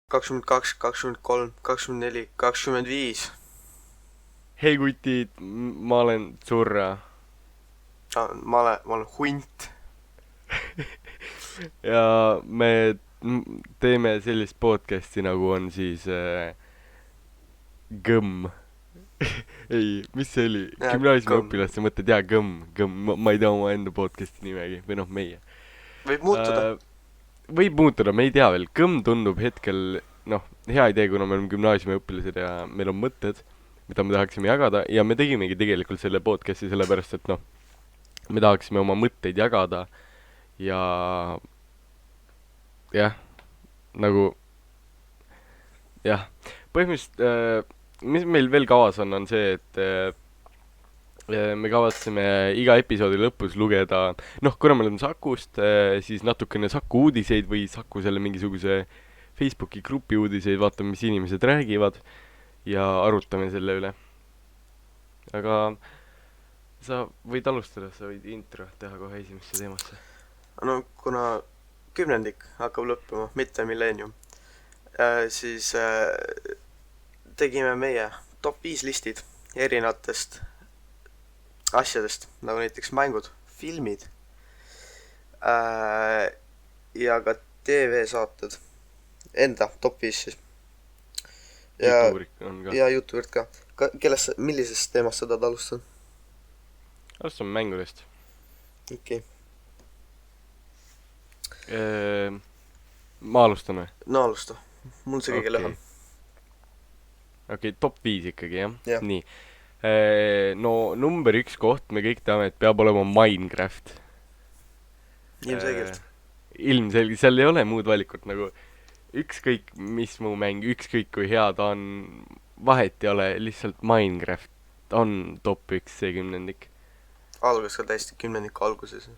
22, 23, 24, 25. hei kutid, ma olen Zurra Ma olen hunt. ja me teeme sellist podcasti nagu on siis Gõmm. ei, mis see oli? Ja kõmm. Gümnaasiumiõpilaste mõtted, jaa, Gõmm, ma ei tea omaenda podcasti nimegi, või noh, meie Võib muutuda. äh, võib muutuda, me ei tea veel. Gõmm tundub hetkel, noh, hea idee, kuna me oleme gümnaasiumiõpilased ja meil on mõtted, mida me tahaksime jagada ja me tegimegi tegelikult selle podcasti sellepärast, et noh, me tahaksime oma mõtteid jagada ja jah, nagu jah, põhimõtteliselt mis meil veel kavas on see, et me kavatseme iga episoodi lõpus lugeda, noh, kuna me oleme Sakust, siis natukene Saku uudiseid või Saku selle mingisuguse Facebooki grupi uudiseid, vaatame, mis inimesed räägivad ja arutame selle üle. aga sa võid alustada, sa võid intro teha kohe esimesse teemasse. No kuna kümnendik hakkab lõppema, mitte milleenium, siis tegime meie top 5 listid erinevatest asjadest, nagu näiteks mängud, filmid ja ka TV-saated. Enda top 5 siis. Ja, YouTube'id on ka. ja YouTube'id ka. Millisest teemast sa tahad alustada? Alustame mängudest. Okei. Ma alustan või? No alusta. Mul see kõige lühem. Okei, top 5 ikkagi, jah? Jah. Nii. No number 1 koht, me kõik teame, et peab olema Minecraft. Ilmselgelt. Ilmselgelt, seal ei ole muud valikut, nagu ükskõik mis muu mäng, ükskõik kui hea ta on, vahet ei ole, lihtsalt Minecraft on top 1 see kümnendik. Algas ka täiesti kümnendiku alguses.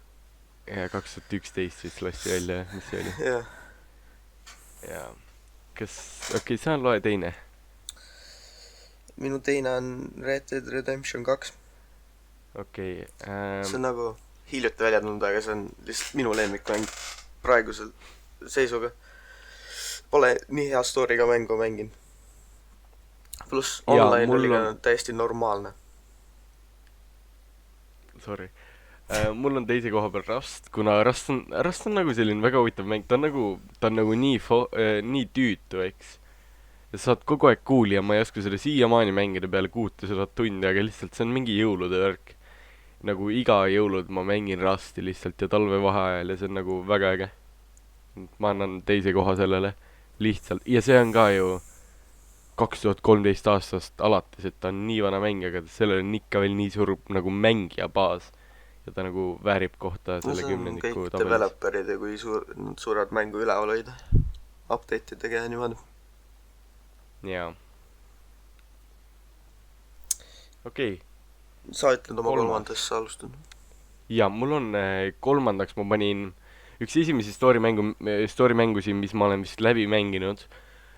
Ja 2011 vist lasti välja, mis see oli? Jah. Ja kas, okei, sa loe teine. Minu teine on Red Dead Redemption 2. Okei, See on nagu hiljuti välja tulnud, aga see on lihtsalt minu lemmikmäng praegusel seisuga. Pole nii hea story'ga mängu mänginud. Pluss Jaa, online mul oli ka on- täiesti normaalne. sorry. Mul on teise koha peal Rust, kuna Rust on nagu selline väga huvitav mäng, ta on nagu nii tüütu, eks. Ja sa saad kogu aeg kuuli ja ma ei oska seda siiamaani mängida peale 600 tundi, aga lihtsalt see on mingi jõulude värk. Nagu iga jõulud ma mängin Rusti lihtsalt ja talvevaheajal ja see on nagu väga äge. Ma annan teise koha sellele lihtsalt ja see on ka ju 2013 aastast alates, et ta on nii vana mäng, aga sellel on ikka veel nii suur nagu mängija baas ja ta nagu väärib kohta No selle see on kümnendiku kõik tabelis. developerid ja kui nad suudavad mängu üleval hoida. Update idega ja niimoodi. Jaa. Okei. Sa ütled oma Kolmas. kolmandast, sa alustad. Ja mul on kolmandaks ma panin üks esimesi story mängusid, mis ma olen vist läbi mänginud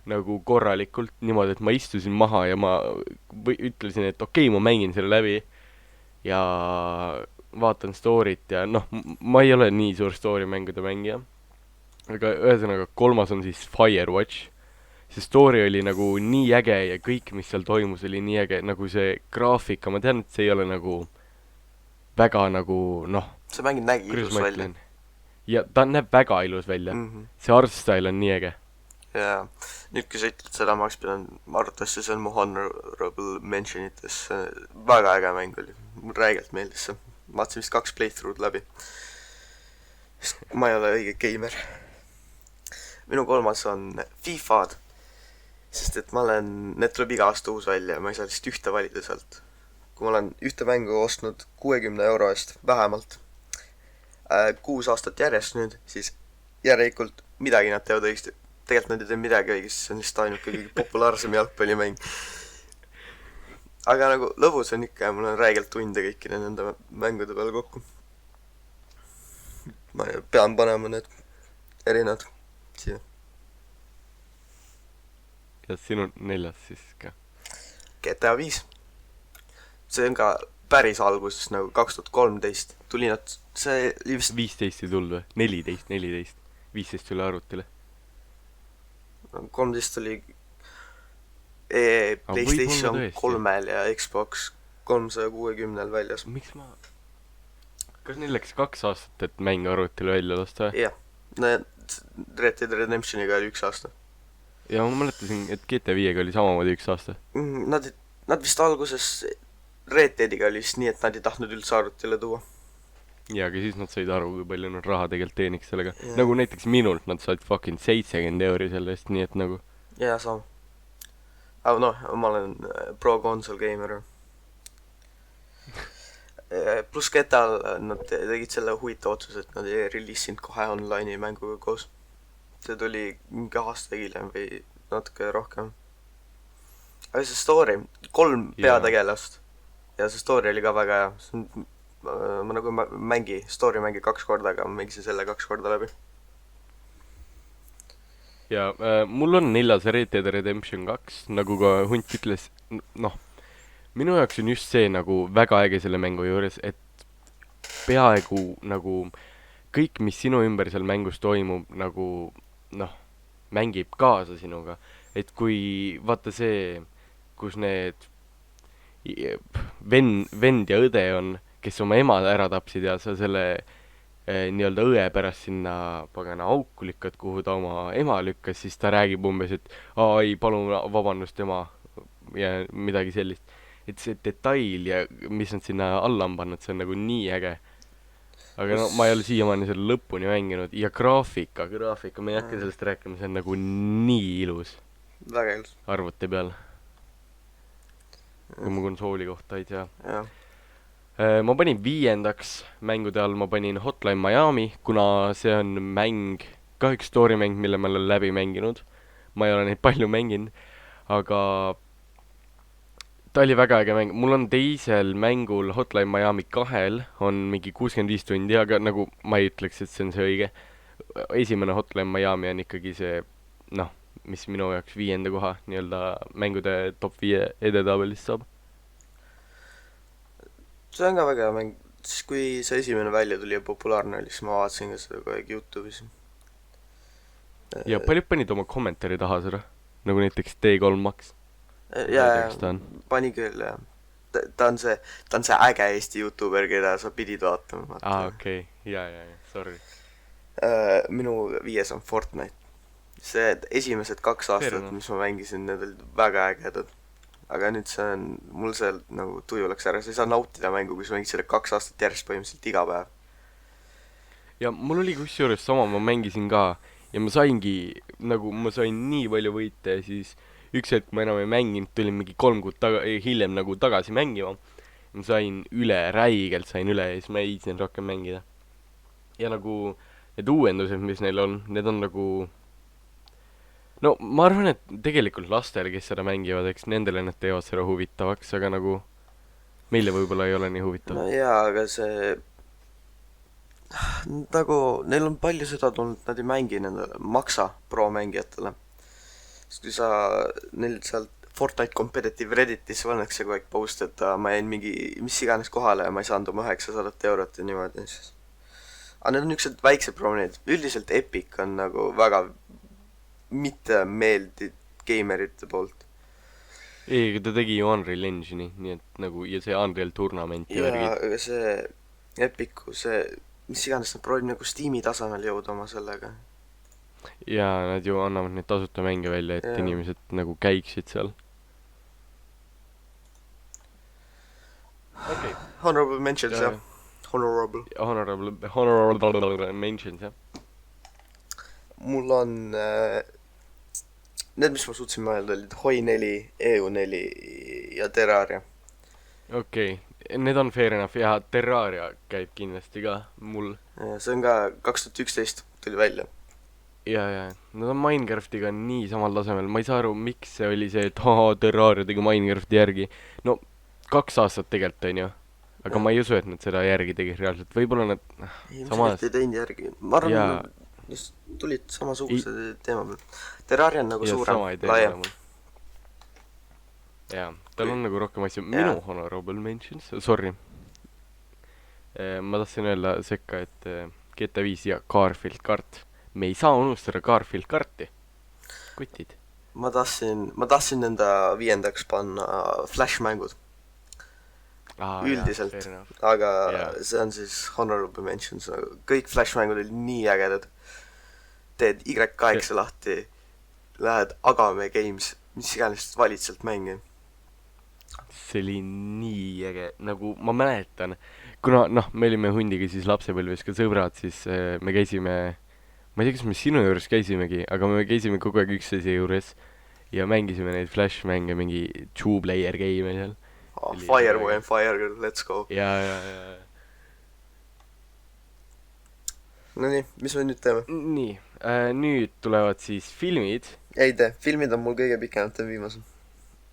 nagu korralikult niimoodi, et ma istusin maha ja ma ütlesin, et okei, ma mängin selle läbi ja vaatan story't ja noh, ma ei ole nii suur story mängude mängija, aga ühesõnaga kolmas on siis Firewatch. See story oli nagu nii äge ja kõik, mis seal toimus, oli nii äge, nagu see graafika, ma tean, et see ei ole nagu väga nagu noh, See mäng nägi kuidas ilus ma välja. ütlen. Ja ta näeb väga ilus välja. See art style on nii äge. Ja nüüd, kui sa ütled seda, ma oleks pidanud, arvatavasti see on mu honorable mentionites. Väga äge mäng oli. Mul räigelt meeldis see. Vaatasin vist 2 playthrough'd läbi. Ma ei ole õige geimer. Minu kolmas on FIFA-d. Sest et need tuleb iga aasta uus välja ja ma ei saa lihtsalt ühte valida sealt. Kui ma olen ühte mängu ostnud 60 euro eest vähemalt 6 aastat järjest nüüd, siis järelikult midagi nad teevad õigesti. Tegelikult nad ei tee midagi õigesti, see on lihtsalt ainuke kõige populaarsem jalgpallimäng. Aga nagu lõbus on ikka ja mul on räigelt tunde kõikide nende mängude peale kokku. Ma pean panema need erinevad siia. Ja sinu neljas siis ka. GTA 5. See on ka päris alguses nagu 2013 tuli nad, see oli vist 15 ei tulnud või? 14. 15 tuli arvutile. 13 oli Aga võib-olla PlayStation tõesti. 3-l ja Xbox 360-l väljas. Miks ma... Kas neil läks 2 aastat, et mäng arvutile välja lasta või? jah, need Red Dead Redemptioniga oli 1 aasta. Ja ma mäletasin, et GTA 5-ga oli samamoodi 1 aasta. Nad vist alguses Red Deadiga oli vist nii, et nad ei tahtnud üldse arvutile tuua. Ja, aga siis nad said aru, kui palju nad raha tegelikult teeniks sellega. Jaa. Nagu näiteks minult nad said fucking 70 euri selle eest, nii et nagu... jaa, sama. aga noh, ma olen pro console gamer. Pluss Getal nad tegid selle huvitava otsuse, et nad ei reliisinud kohe online'i mänguga koos. See tuli mingi aasta hiljem või natuke rohkem. aga see story, 3 Jaa. peategelast ja see story oli ka väga hea. Ma nagu story mängi 2 korda, aga ma mängisin selle 2 korda läbi. Ja mul on 4. Red Dead Redemption 2, nagu ka Hunt ütles, noh, minu jaoks on just see nagu väga äge selle mängu juures, et peaaegu nagu kõik, mis sinu ümber seal mängus toimub, nagu noh, mängib kaasa sinuga. Et kui vaata see, kus need vend ja õde on, kes oma ema ära tapsid ja sa selle nii-öelda õe pärast sinna pagana auku lükkad, kuhu ta oma ema lükkas, siis ta räägib umbes, et ei, palun vabandust ema ja midagi sellist. Et see detail ja mis nad sinna alla on pannud, see on nagu nii äge. Aga no ma ei ole siiamaani selle lõpuni mänginud ja graafika, ma ei hakka sellest rääkima, see on nagu nii ilus väga ilus. arvuti peal. Kui ma konsooli kohta ei tea. jah. Ma panin 5. mängude all, ma panin Hotline Miami, kuna see on mäng, ka üks story mäng, mille ma olen läbi mänginud. Ma ei ole neid palju mänginud, aga ta oli väga äge mäng. Mul on teisel mängul Hotline Miami 2-l on mingi 65 tundi, aga nagu ma ei ütleks, et see on see õige. Esimene Hotline Miami on ikkagi see, noh, mis minu jaoks 5. koha nii-öelda mängude top 5 edetabelist saab. See on ka väga hea mäng. Siis kui see esimene välja tuli ja populaarne oli, siis ma vaatasin ka seda kogu aeg YouTube'is. Ja paljud panid oma kommentaari taha seda, nagu näiteks D3 Max. jaa, pani küll, jah. Ta on see äge Eesti YouTuber, keda sa pidid vaatama. Okei. Ja, sorry. Minu 5 on Fortnite. See esimesed 2 aastat, mis ma mängisin, need olid väga ägedad. Aga nüüd mul see nagu tuju läks ära. Sa ei saa nautida mängu, kui sa mängid selle 2 aastat järjest põhimõtteliselt iga päev. Ja mul oli kusjuures sama, ma mängisin ka ja ma sain nii palju võite ja siis üks hetk ma enam ei mänginud, tulin mingi 3 kuud hiljem nagu tagasi mängima. Ma sain räigelt üle ja siis ma ei siin rohkem mängida. Ja nagu need uuendused, mis neil on, need on nagu... No ma arvan, et tegelikult lastele, kes seda mängivad, eks nendele nad teevad seda huvitavaks, aga nagu meile võib-olla ei ole nii huvitav. No jaa, aga see... Nagu neil on palju seda tulnud, nad ei mängi nendele maksa pro-mängijatele. Sest kui sa neil sealt Fortnite Competitive Redditis pannakse kogu aeg post, et ma jäin mingi mis iganes kohale ja ma ei saanud oma 900 eurot ja niimoodi. Aga need on niisugused väiksed probleemid. Üldiselt Epic on nagu väga mitte meeldid geimerite poolt. Ei, ta tegi ju Unreal Engine'i, nii et nagu, ja see Unreal Tournamenti ja värgid. aga see Epicu, see mis iganes nad proovib nagu Steam'i tasemel jõuda oma sellega. Ja nad ju annavad neid tasuta mänge välja, et inimesed nagu käiksid seal. Okay. Honorable mentions, jah. Honorable mentions, jah. Mul on need, mis ma suutsin mõelda, olid Hoi 4, EU4 ja Terraria. Okei, need on fair enough ja Terraria käib kindlasti ka mul. See on ka 2011 tuli välja. Ja, nad on Minecraftiga nii samal tasemel. Ma ei saa aru, miks see oli see, et Terraria tegi Minecrafti järgi. No, 2 aastat tegelikult on ju. Aga ma ei usu, et nad seda järgi tegid reaalselt. Võib-olla nad samas... ei teinud järgi. Ma arvan, just tulid samasuguse teema peal. Terraria on nagu suurem, laiem. Jaa, tal on nagu rohkem asju. Minu honorable mentions, sorry. Ma tahtsin öelda sekka, et GTA 5 ja Garfield kart. Me ei saa unustada Garfield karti. kutid . ma tahtsin enda 5. panna Flash-mängud üldiselt , fair enough . aga Jaa. see on siis honorable mentions , kõik Flash-mängud olid nii ägedad . teed Y8 lahti , lähed Agame Games , mis iganes valid sealt mänge . see oli nii äge , nagu ma mäletan , kuna noh , me olime hundiga siis lapsepõlves ka sõbrad , siis me käisime , ma ei tea , kas me sinu juures käisimegi , aga me käisime kogu aeg üksteise juures ja mängisime neid Flash-mänge , mingi two-player game'e seal . Oli Fireboy väga- and Fire Girl , let's go . ja . Nonii , mis me nüüd teeme ? nii , nüüd tulevad siis filmid . ei tee , filmid on mul kõige pikemad , teen viimasel .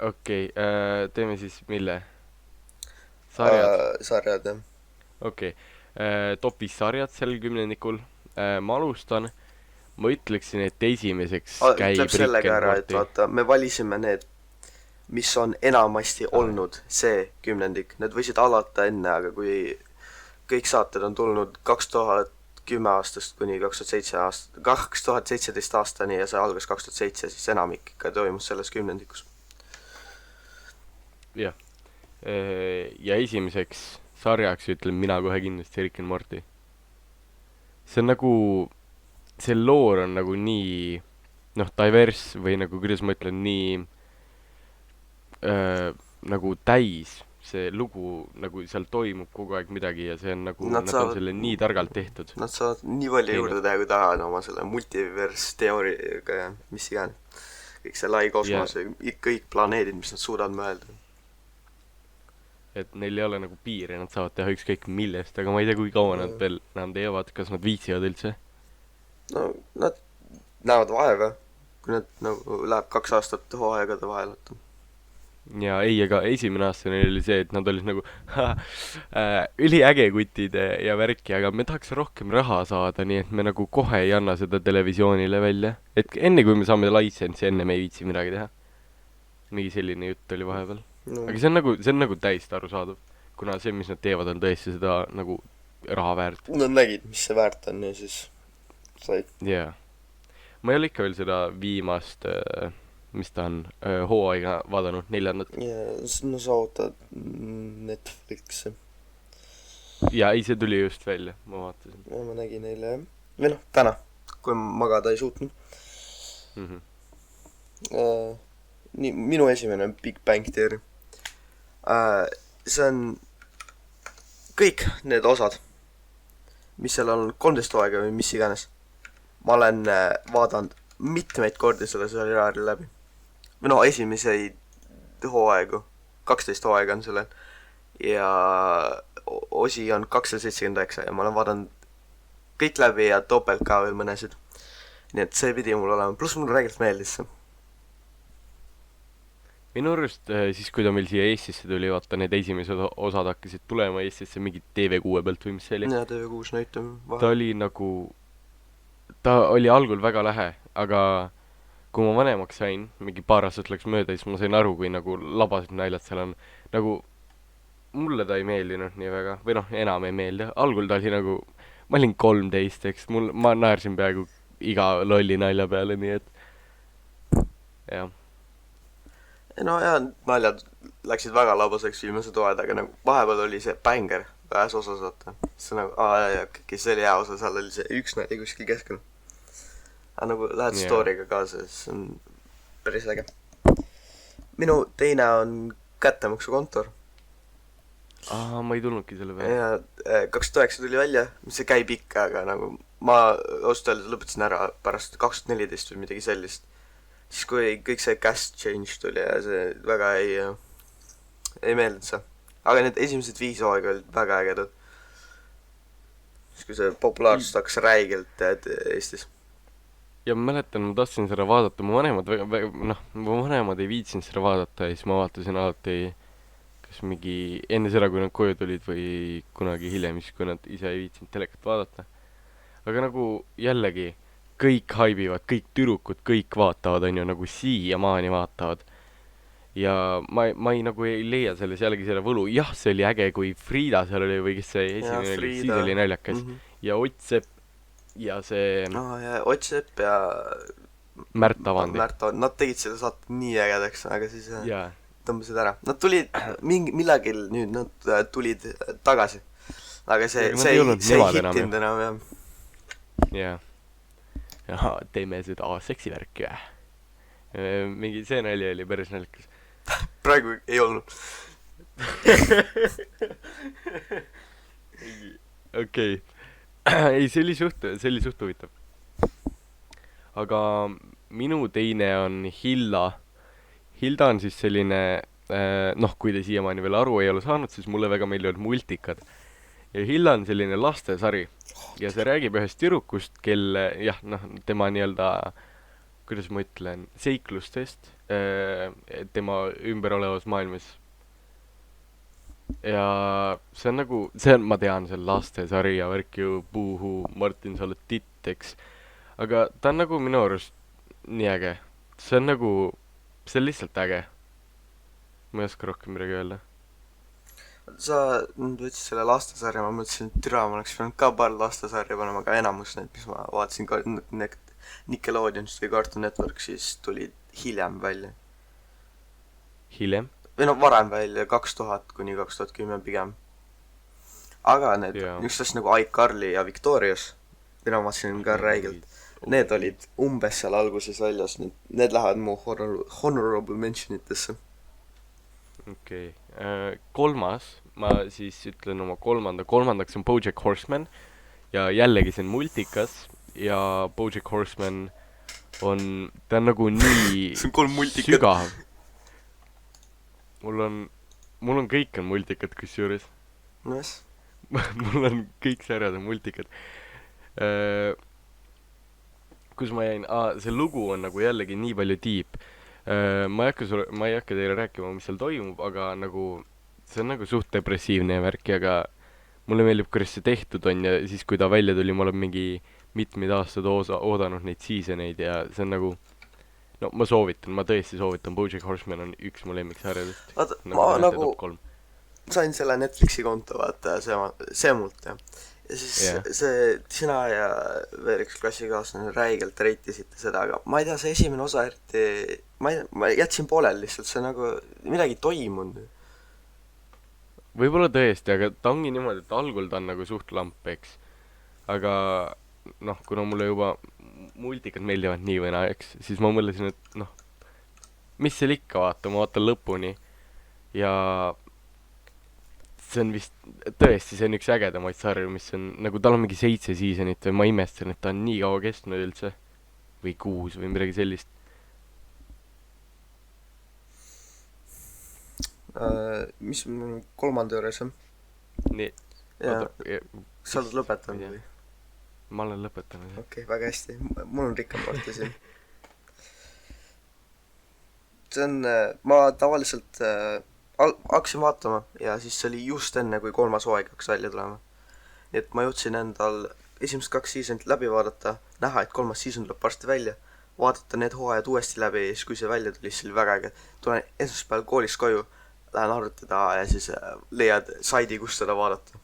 okei , teeme siis mille ? sarjad . sarjad , jah . okei , top 5 sarjad sel kümnendikul . ma alustan , ma ütleksin , et esimeseks käib ütleb selle Rick ka and ära , et Morty . vaata , me valisime need , mis on enamasti olnud see kümnendik . Need võisid alata enne , aga kui kõik saated on tulnud 2010 aastast kuni 2017 aastani ja see algas 2007 , siis enamik ikka toimus selles kümnendikus . jah . ja esimeseks sarjaks ütlen mina kohe kindlasti Rick and Morty . see on nagu , see loor on nagu nii noh , diverse või nagu kuidas ma ütlen , nii nagu täis see lugu , nagu seal toimub kogu aeg midagi ja see on nagu , Nad nad saavad- on selle nii targalt tehtud . Nad saavad nii palju Ei, juurde teha , kui tahavad oma selle multiverse teooriaga ja mis iganes . kõik see lai kosmos ja kõik planeedid , mis nad suudavad mõelda . et neil ei ole nagu piire , nad saavad teha ükskõik millest , aga ma ei tea , kui kaua nad veel enam teevad , kas nad viitsivad üldse . no nad näevad vaeva , kui nad nagu läheb 2 aastat hooaegade vahel , et ja ei , aga esimene aasta neil oli see , et nad olid nagu üliäge kutid ja värki , aga me tahaks rohkem raha saada , nii et me nagu kohe ei anna seda televisioonile välja . et enne , kui me saame license'i , enne me ei viitsi midagi teha . mingi selline jutt oli vahepeal . no, aga see on nagu täiesti arusaadav , kuna see , mis nad teevad , on tõesti seda nagu raha väärt . nad nägid , mis see väärt on ja siis said . jaa . ma ei ole ikka veel seda viimast , mis ta on , hooaega vaadanud , 4. ja no sa ootad Netflixi . ja ei , see tuli just välja , ma vaatasin ja ma nägin eile jah , või noh , täna , kui ma magada ei suutnud . mm . -hmm. Nii , minu esimene on Big Bang Theory . See on kõik need osad , mis seal on 13 hooaega või mis iganes . ma olen vaadanud mitmeid kordi selle seriaali läbi . või no esimeseid hooaegu , 12 hooaega on sellel . ja osi on 279 ja ma olen vaadanud kõik läbi ja topelt ka veel mõnesid . nii et see pidi mul olema , pluss mulle räigelt meeldis see . minu arust siis , kui ta meil siia Eestisse tuli , vaata need esimesed osad hakkasid tulema Eestisse mingi TV6 pealt või mis see oli . ja TV6 näitame ta vahel . oli nagu , ta oli algul väga lähe , aga kui ma vanemaks sain , mingi paar aastat läks mööda , siis ma sain aru , kui nagu labased naljad seal on . nagu mulle ta ei meeldinud nii väga , või noh , enam ei meeldi , algul ta oli nagu , ma olin 13 , eks ma naersin peaaegu iga lolli nalja peale , nii et jah . no ja naljad läksid väga labaseks viimased hooajad , aga nagu vahepeal oli see bänger ühes osas , vaata . siis nagu , jaa , see oli hea osa , seal oli see üks nali kuskil keskel . aga nagu lähed Jaa. story'ga kaasa , siis on päris äge . minu teine on kättemaksukontor . ma ei tulnudki selle peale . ja 2009 tuli välja , see käib ikka , aga nagu ma ausalt öeldes lõpetasin ära pärast 2014 või midagi sellist . siis kui kõik see cast change tuli ja see väga ei meeldinud see . aga need esimesed 5 hooaega olid väga ägedad . siis kui see populaarsus hakkas räigelt Eestis . ja ma mäletan , ma tahtsin seda vaadata , mu vanemad mu vanemad ei viitsinud seda vaadata ja siis ma vaatasin alati kas mingi enne seda , kui nad koju tulid või kunagi hiljem , siis kui nad ise ei viitsinud telekat vaadata . aga nagu jällegi , kõik haibivad , kõik tüdrukud , kõik vaatavad , on ju , nagu siiamaani vaatavad . ja ma ei nagu ei leia selles jällegi selle võlu , jah , see oli äge , kui Frida seal oli või kes see esimene oli , siis oli naljakas . ja Ott Sepp ja see no ja Ott Sepp ja Märt Avandi. Nad tegid selle saate nii ägedaks, aga siis jaa. tõmbasid ära. Nad tulid millalgi nüüd, nad tulid tagasi. Aga see Aga nad ei ei olnud nemad enam, hittinud enam, jah. jaa. Jaa, teeme seda seksivärki või? Mingi see nali oli päris naljakas. Praegu ei olnud. Okei. Ei, see oli suht huvitav. Aga minu teine on Hilla. Hilda on siis selline, noh, kui te siiamaani veel aru ei ole saanud, siis mulle väga meeldivad multikad. Ja Hilla on selline lastesari. Ja see räägib ühest tüdrukust, kelle, jah, noh, tema nii-öelda, kuidas ma ütlen, seiklustest tema ümber olevas maailmas. Ja see on nagu, ma tean, see on lastesari ja värk ju puuhu, Martin, sa oled titt, eks. Aga ta on nagu minu arust nii äge. See on nagu, see on lihtsalt äge. Ma ei oska rohkem midagi öelda. Sa võtsid selle lastesarja, ma mõtlesin, et türa, ma oleks pidanud ka paar lastesarja panema, aga enamus need, mis ma vaatasin ka Nickelodeonist või Cartoon Network, siis tulid hiljem välja. Hiljem? Või no varem välja, 2000 kuni 2010 pigem. Aga need, üksteist nagu iCarly ja Victorious, mida ma vaatasin ka räigelt, need olid umbes seal alguses väljas, need lähevad mu honorable mentionitesse. Okei. Kolmas, ma siis ütlen oma kolmandaks on BoJack Horseman ja jällegi see on multikas ja BoJack Horseman on, ta on nagu nii see on 3 multikat. sügav. Mul on kõik on multikad kusjuures. Yes. Mul on kõik sarjad on multikad. Kus ma jäin? See lugu on nagu jällegi nii palju deep. Ma ei hakka teile rääkima, mis seal toimub, aga nagu see on nagu suht depressiivne värk, aga mulle meeldib, kuidas see tehtud on ja siis, kui ta välja tuli, ma olen mingi mitmeid aastaid oodanud neid seasoneid ja see on nagu, no ma tõesti soovitan, BoJack Horseman on üks mu lemmiksarjadest. Vaata, ma nagu sain selle Netflixi konto, vaata, see mult, jah. Ja siis see, sina ja veel üks klassikaaslane räigelt reitisite seda, aga ma ei tea, see esimene osa eriti, ma jätsin poolel lihtsalt, see nagu midagi toimunud. Võib-olla tõesti, aga ta ongi niimoodi, et algul ta on nagu suht lamp, eks. Aga noh, kuna mulle juba multikad meeldivad nii või naa, eks, siis ma mõtlesin, et noh, mis seal ikka vaata, ma vaatan lõpuni ja see on vist, tõesti, see on üks ägedamaid sarju, mis on, nagu tal on mingi 7 seasonit või ma imestan, et ta on nii kaua kestnud üldse. Või 6 või midagi sellist. Mis kolmanda juures on? Nii. Sa oled lõpetanud või? Ma olen lõpetanud, jah. Okei, väga hästi. Mul on rikkam parti siin. See on, ma tavaliselt hakkasin vaatama ja siis see oli just enne, kui 3. hooaeg hakkas välja tulema. Nii et ma jõudsin endal esimesed 2 seasonit läbi vaadata, näha, et 3. season tuleb varsti välja, vaadata need hooajad uuesti läbi ja siis, kui see välja tuli, siis oli väga äge. Tulen esmaspäeval koolist koju, lähen arvutada ja siis leiad saidi, kus seda vaadata.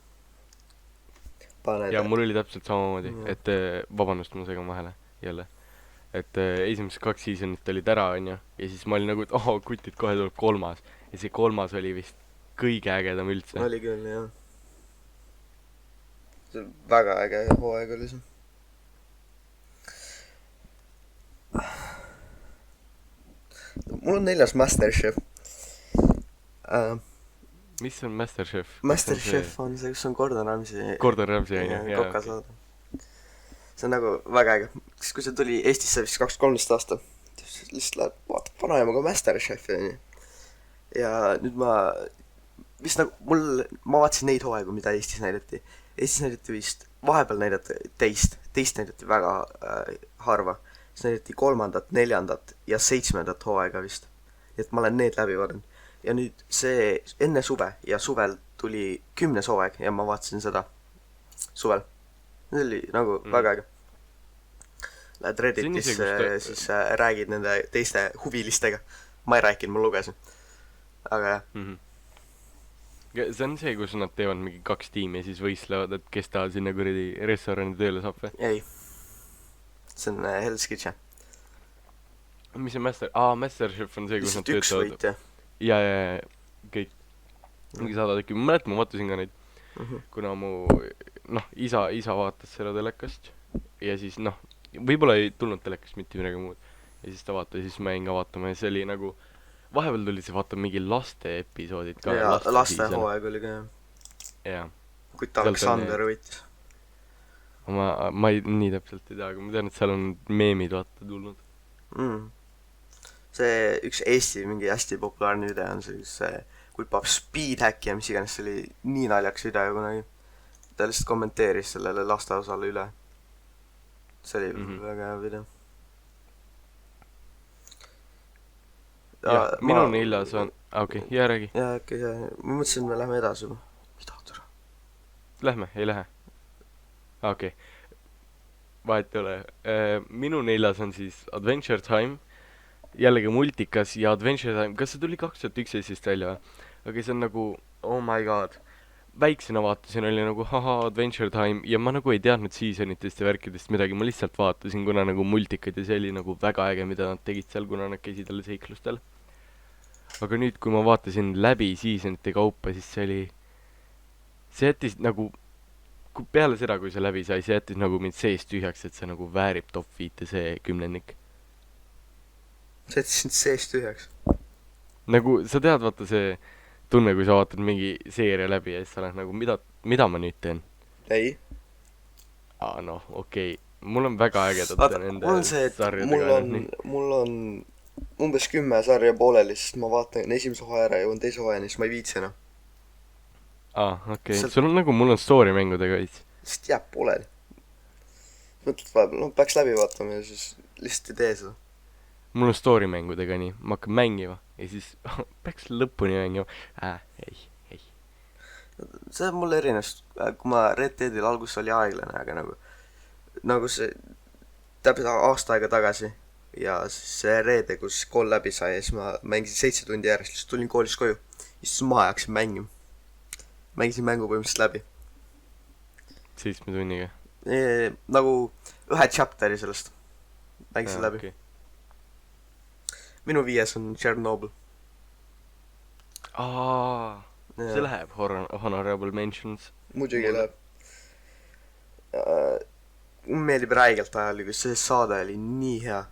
Ja mul oli täpselt samamoodi, et vabandust, ma segan vahele jälle. Et esimesed 2 seasonit olid ära, on ju, ja siis ma olin nagu, et kutid, kohe tuleb 3. Ja see 3. oli vist kõige ägedam üldse. Oli küll, jah. See väga äge hooaeg oli see. Mul on 4. MasterChef. Mis on MasterChef? MasterChef on see, kus on Gordon Ramsay, kokasaade. See on nagu väga äge. Kui see tuli Eestisse vist 2013 aastal, lihtsalt läheb, vaatab vanaemaga MasterChefi, on ju. Ja nüüd ma vaatasin neid hooaegu, mida Eestis näidati. Eestis näidati vist, vahepeal näidati teist näidati väga harva. Siis näidati 3., 4. ja 7. hooaega vist. Et ma olen need läbi vaadanud. Ja nüüd see enne suve ja suvel tuli 10. hooaeg ja ma vaatasin seda suvel. See oli nagu väga äge. Lähed Redditisse, siis räägid nende teiste huvilistega. Ma ei rääkinud, ma lugesin. Aga jah. See on see, kus nad teevad mingi 2 tiimi ja siis võistlevad, et kes ta sinna kuradi restorani tööle saab või? Ei. See on Hell's Kitchen. mis see Masterchef on see, kus nad lihtsalt üks töötavad. võitja ja kõik mingi saadad äkki, ma mäletan, ma vaatasin ka neid, kuna mu isa vaatas seda telekast ja siis võib-olla ei tulnud telekast mitte midagi muud ja siis ta vaatas ja siis ma jäin ka vaatama ja see oli nagu vahepeal tuli see vaata mingi laste episoodid ka ja laste lastehooaeg oli ka jah. jaa Kutt Sealt on Aleksander võitis. ma ei nii täpselt ei tea aga ma tean et seal on meemid vaata tulnud See üks Eesti mingi hästi populaarne video on see Kutt speedhack ja mis iganes, see oli nii naljaks video kunagi. Ta lihtsalt kommenteeris sellele lasteosale üle. See oli väga hea video. ja minu neljas on okei, jää räägi. Jaa, okei, ma mõtlesin, me lähme edasi. Mida tore? Lähme, ei lähe? Okei. Vahet ei ole. Minu neljas on siis Adventure Time. Jällegi multikas ja Adventure Time. Kas see tuli 2011 välja? Aga see on nagu, oh my god. Väiksena vaatasin, oli nagu haha Adventure Time ja ma nagu ei teadnud seasonitest ja värkidest midagi. Ma lihtsalt vaatasin, kuna nagu multikad ja see oli nagu väga äge, mida nad tegid seal, kuna nad käisid alles seiklustel. Aga nüüd, kui ma vaatasin läbi seasonite kaupa, siis see jättis nagu peale seda, kui see läbi sai, see jättis nagu mind sees tühjaks, et see nagu väärib top 5 see kümnendik. See jättis sind sees tühjaks? Nagu, sa tead, vaata see tunne, kui sa vaatad mingi seeria läbi ja siis sa oled nagu, mida ma nüüd teen? Ei. Okei. Mul on väga ägedad nende sarjadega. Mul on umbes 10 sarja pooleli, sest ma vaatan esimese hooaja ära ja jõuan teise hooajani, siis ma ei viitsi enam. Okei. Sul on nagu, mul on story mängudega veits. Sest jääb pooleli. Mõtled vahepeal, peaks läbi vaatama ja siis lihtsalt ei tee seda. Mul on story mängudega nii, ma hakkan mängima ja siis peaks lõpuni mängima. Ei. See on mul erinevust, kui ma Red Deadil alguses oli aeglane, aga nagu see täpselt aasta aega tagasi ja siis see reede, kus kool läbi sai ja siis ma mängisin 7 tundi järjest, siis tulin koolist koju ja siis maha hakkasin mängima. Mängisin mängu põhimõtteliselt läbi. 7 tunniga? Nagu ühe chapteri sellest mängisin läbi. Okay. Minu 5 on Chernobyl. See läheb honorable mentions. Muidugi läheb. Mulle meeldib räigelt ajal, kus see saade oli nii hea.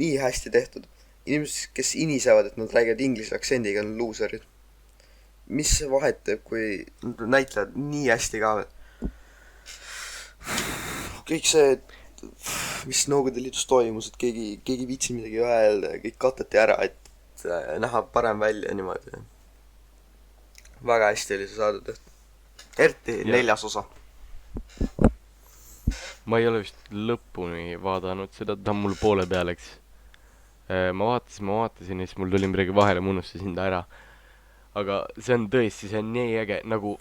Nii hästi tehtud. Inimesed, kes inisevad, et nad räägivad inglise aktsendiga, on looserid. Mis see vahet teeb, kui näitlejad nii hästi ka kõik see, mis Nõukogude Liidus toimus, et keegi viitsi midagi öelda ja kõik katati ära, et näha parem välja niimoodi. Väga hästi oli see saade tehtud. Eriti 4. osa. Ma ei ole vist lõpuni vaadanud seda, ta on mul poole peal, eks. Ma vaatasin ja siis mul tuli midagi vahele, ma unustasin ta ära. Aga see on tõesti, see on nii äge, nagu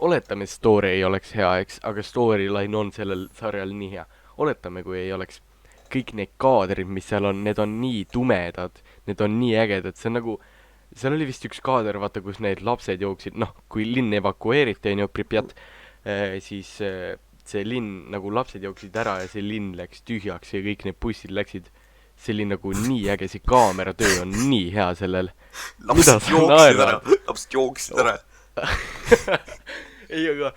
oletame, story ei oleks hea, eks, aga storyline on sellel sarjal nii hea. Oletame, kui ei oleks kõik need kaadrid, mis seal on, need on nii tumedad, need on nii ägedad, see on nagu, seal oli vist üks kaader, vaata, kus need lapsed jooksid, kui linn evakueeriti, Pripjat, siis see linn, nagu lapsed jooksid ära ja see linn läks tühjaks ja kõik need bussid läksid. See oli nagu nii äge, see kaameratöö on nii hea sellel. Lapsed jooksid ära. Ei, aga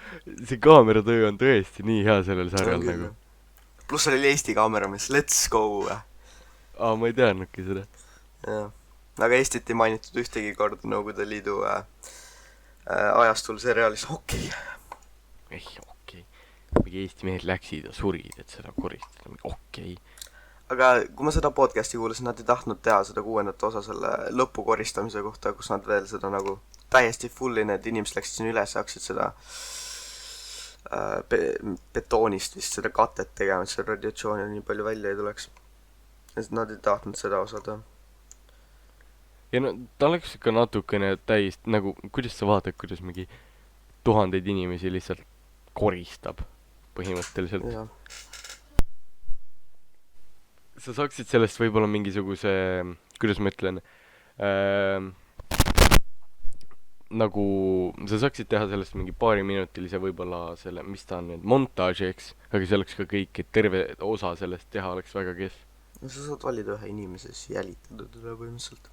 see kaameratöö on tõesti nii hea sellel sarjal nagu. Pluss oli Eesti kaameramees, let's go. Ma ei teadnudki seda. Jah. Aga Eestit ei mainitud ühtegi kord Nõukogude Liidu ajastul seriaalis okei. Kuigi Eesti mehed läksid ja surid, et seda koristada. Okei. Aga kui ma seda podcasti kuulasin, nad ei tahtnud teha seda 6. osa selle lõpu koristamise kohta, kus nad veel seda nagu täiesti fulli need inimesed läksid siin üles ja hakkasid seda betoonist vist seda katet tegema, et see radiatsiooni nii palju välja ei tuleks. Nad ei tahtnud seda osada. Ja ta oleks ikka natukene täist, nagu, kuidas sa vaatad, kuidas mingi 1000 inimesi lihtsalt koristab põhimõtteliselt. Ja. Sa saaksid sellest võib-olla mingisuguse, kuidas ma ütlen, nagu, sa saaksid teha sellest mingi 2-minutilise võib-olla selle, mis ta on nüüd, montaaži, eks, aga see oleks ka kõik, et terve osa sellest teha oleks väga kehv. no sa saad valida ühe inimese, siis jälitada teda põhimõtteliselt.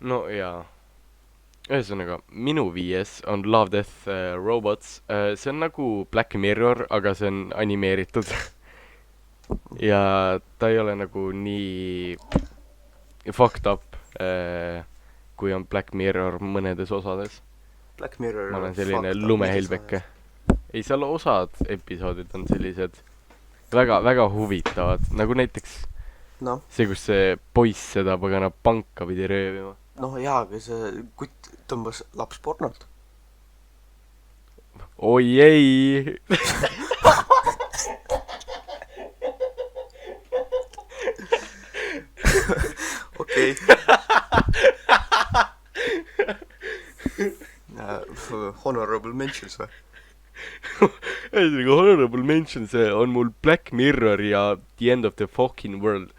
no jaa. ühesõnaga, minu 5 on Love, Death Robots. See on nagu Black Mirror, aga see on animeeritud. ja ta ei ole nagu nii fucked up, kui on Black Mirror mõnedes osades. Black Mirror ma olen selline lumehelbeke. ei, seal osad episoodid on sellised väga, väga huvitavad, nagu näiteks noh, see, kus see poiss seda pagana panka pidi röövima. noh jaa, aga see kutt tõmbas lapspornolt. oi ei! okei. Honorable mentions või? ühesõnaga, honorable mention, see on mul Black Mirror ja The End of the Fucking World.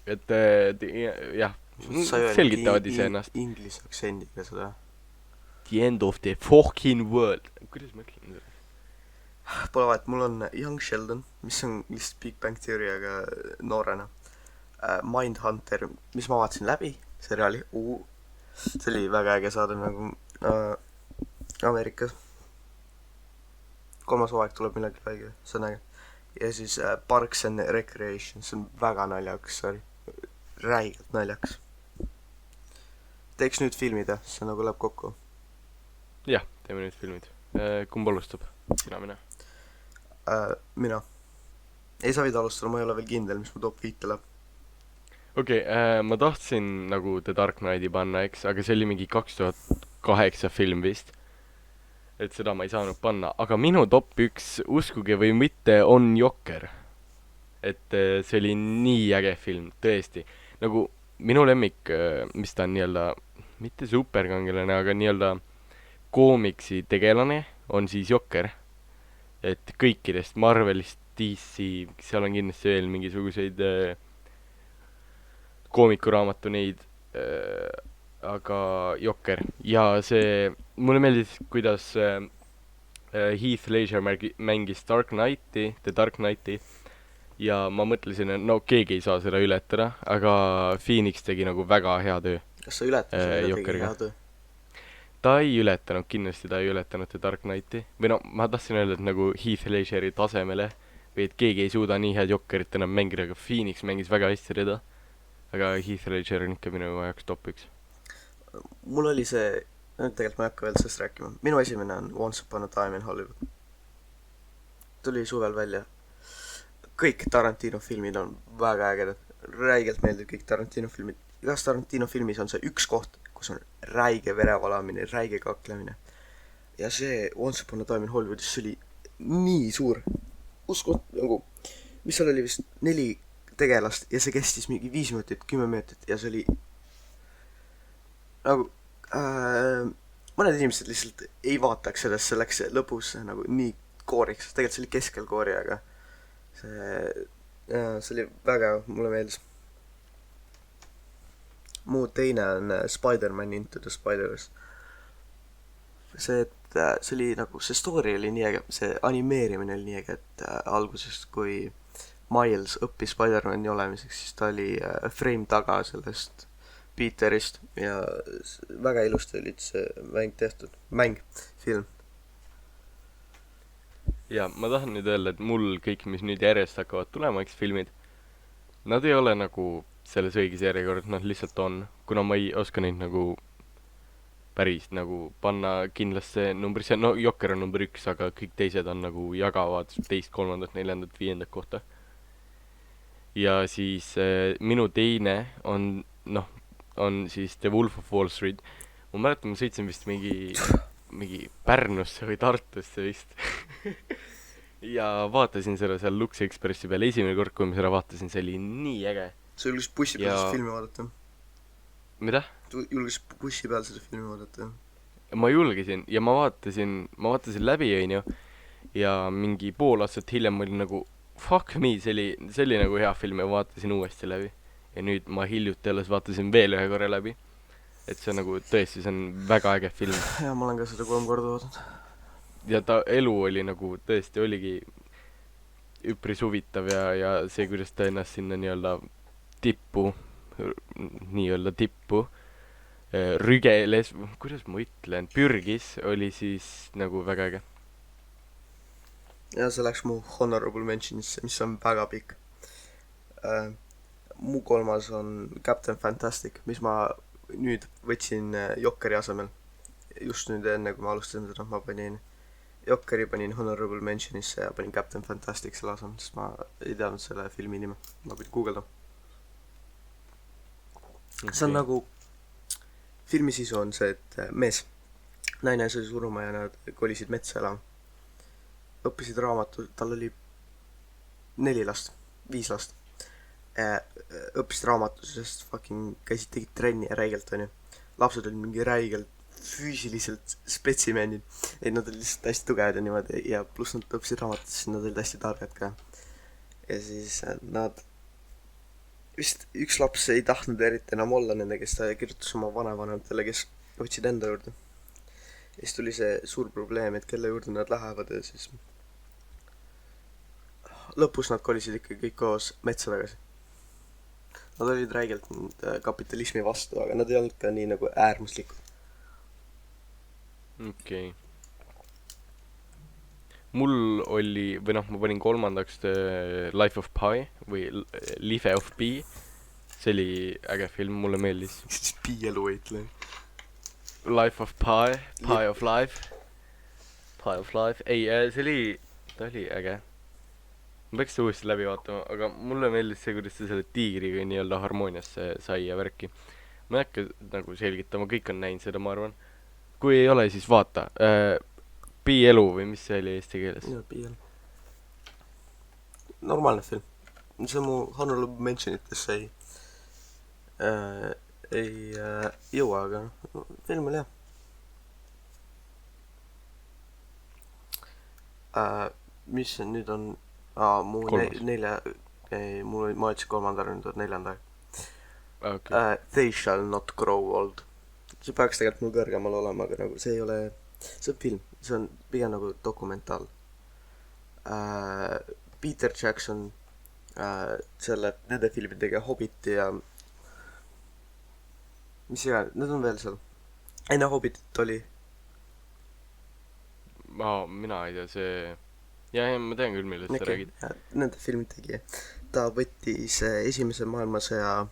et jah, selgitavad ise ennast. Inglise aktsendiga seda. The End of the Fucking World. kuidas ma ütlen seda? Pole vahet, mul on Young Sheldon, mis on lihtsalt Big Bang Theory, aga noorena. Mindhunter, mis ma vaatasin läbi seriaali. See oli väga äge saade nagu Ameerikas. 3. hooaeg tuleb millalgi välja, see on äge. Ja siis Parks and Recreation, see on väga naljakas, sorry. Räigelt naljakas. Teeks nüüd filmid, see nagu läheb kokku. jah, teeme nüüd filmid. Kumb alustab? Sina, mine. Mina. Ei saa võid alustada, ma ei ole veel kindel, mis mu top 5 läheb. okei, ma tahtsin nagu The Dark Knighti panna, eks, aga see oli mingi 2008 film vist. et seda ma ei saanud panna, aga minu top 1, uskuge või mitte, on Jokker. et see oli nii äge film, tõesti. nagu minu lemmik, mis ta on nii-öelda, mitte superkangelane, aga nii-öelda koomiksi tegelane, on siis Jokker. et kõikidest Marvelist, DC, seal on kindlasti veel mingisuguseid koomikuraamatu neid, aga Jokker. ja see, mulle meeldis, kuidas Heath Ledger mängis Dark Knighti, The Dark Knighti, ja ma mõtlesin, et no keegi ei saa seda ületada, aga Phoenix tegi nagu väga hea töö. Kas sa ületad seda Jokkeriga. hea töö? Ta ei ületanud, kindlasti ta ei ületanud The Dark Knighti. või no, ma tahtsin öelda, et nagu Heath Ledgeri tasemele, või et keegi ei suuda nii head Jokkerit enam mängida, aga Phoenix mängis väga hästi teda. aga Heath Ledger on ikka minu jaoks top 1. Mul oli see, tegelikult ma ei hakka veel sellest rääkima. Minu esimene on Once Upon a Time in Hollywood. Tuli suvel välja. Kõik Tarantino filmid on väga ägedad. Räigelt meeldib kõik Tarantino filmid. Igas Tarantino filmis on see üks koht, kus on räige verevalamine, räige kaklemine. Ja see Once Upon a Time in Hollywoodis, see oli nii suur. Uskut, nagu, mis seal oli vist 4 tegelast ja see kestis mingi 5 minutit, 10 minutit ja see oli nagu mõned inimesed lihtsalt ei vaataks sellest, see läks lõpus nagu nii kooriks, tegelikult see oli keskel koori, aga see oli väga, mulle meeldis. Muu teine on Spider-Man Into the Spider-Verse. See, et see oli nagu, see story oli nii äge, see animeerimine oli nii äge, et algusest, kui Miles õppis Spider-Mani olemiseks, siis ta oli frame taga sellest Peterist ja väga ilusti oli see mäng tehtud. Film. ja ma tahan nüüd öelda, et mul kõik, mis nüüd järjest hakkavad tulema, eks filmid, nad ei ole nagu selles õiges järjekorras, nad lihtsalt on, kuna ma ei oska neid nagu päris nagu panna kindlasti numbrisse, no Jokker on number 1, aga kõik teised on nagu jagavad 2., 3., 4., 5. kohta. ja siis minu teine on, noh, on siis The Wolf of Wall Street. ma mäletan, ma sõitsin vist mingi Pärnusse või Tartusse vist ja vaatasin seda seal Lux Expressi peal esimene kord, kui ma seda vaatasin, see oli nii äge. sa julges bussi peal seda filmi vaadata? mida? Julges bussi peal seda filmi vaadata? ma julgesin ja ma vaatasin läbi, onju, ja mingi pool aastat hiljem oli nagu fuck me, see oli nagu hea film ja vaatasin uuesti läbi. ja nüüd ma hiljuti alles vaatasin veel ühe korra läbi. et see on nagu tõesti, see on väga äge film. ja ma olen ka seda 3 korda vaadanud. ja ta elu oli nagu tõesti, oligi üpris huvitav ja see, kuidas ta ennast sinna tippu, nii-öelda tippu rügeles, kuidas ma ütlen, pürgis, oli siis nagu väga äge. ja see läks mu honorable mentionisse, mis on väga pikk. Mu kolmas on Captain Fantastic, mis ma nüüd võtsin Jokkeri asemel. Just nüüd enne, kui ma alustasin seda, ma panin Jokkeri panin honorable mentionisse ja panin Captain Fantastic selle asemel, sest ma ei teadnud selle filmi nime. Ma pidin guugeldama. See on nagu, filmi sisu on see, et naine sai surma ja nad kolisid metsa elama. Õppisid raamatu, tal oli 5 last. Õppisid raamatusest, käisid, tegid trenni ja räigelt, onju. Lapsed olid mingi räigelt füüsiliselt spetsimendid. Nad olid lihtsalt hästi tugevad ja niimoodi ja pluss nad õppisid raamatusest, nad olid hästi targad ka. Ja siis nad vist üks laps ei tahtnud eriti enam olla nende, kes ta kirjutas oma vanavanematele, kes võtsid enda juurde. Ja siis tuli see suur probleem, et kelle juurde nad lähevad ja siis lõpus nad kolisid ikka kõik koos metsa tagasi. Nad olid räigelt kapitalismi vastu, aga nad ei olnud ka nii nagu äärmuslikud. Okei. Mul oli, või noh, ma panin kolmandaks Life of Pi või Life of Pi. See oli äge film, mulle meeldis. Siis piielu võitle. Life of Pi, Pi of Life. Pi of Life. Ei, ta oli äge. Ma peaks seda uuesti läbi vaatama, aga mulle meeldis see, kuidas ta selle tiigriga nii-öelda harmooniasse sai ja värki. Ma ei hakka nagu selgitama, kõik on näinud seda, ma arvan. Kui ei ole, siis vaata. Piielu või mis see oli eesti keeles? Jah, piielu. Normaalne film. See mu honorable mentionitesse ei jõua, aga film oli hea. Mis nüüd on mu ma ütlesin kolmanda, nüüd on neljanda. Okay. They shall not grow old. See peaks tegelikult mul kõrgemal olema, aga nagu see ei ole, see on film, see on pigem nagu dokumentaal. Peter Jackson nende filmidega Hobbiti ja mis iga, need on veel seal. Enne Hobbitit oli mina ei tea, see ja ma tean küll, millest sa räägid. Nende filmid tegi. Ta võttis esimese maailmasõja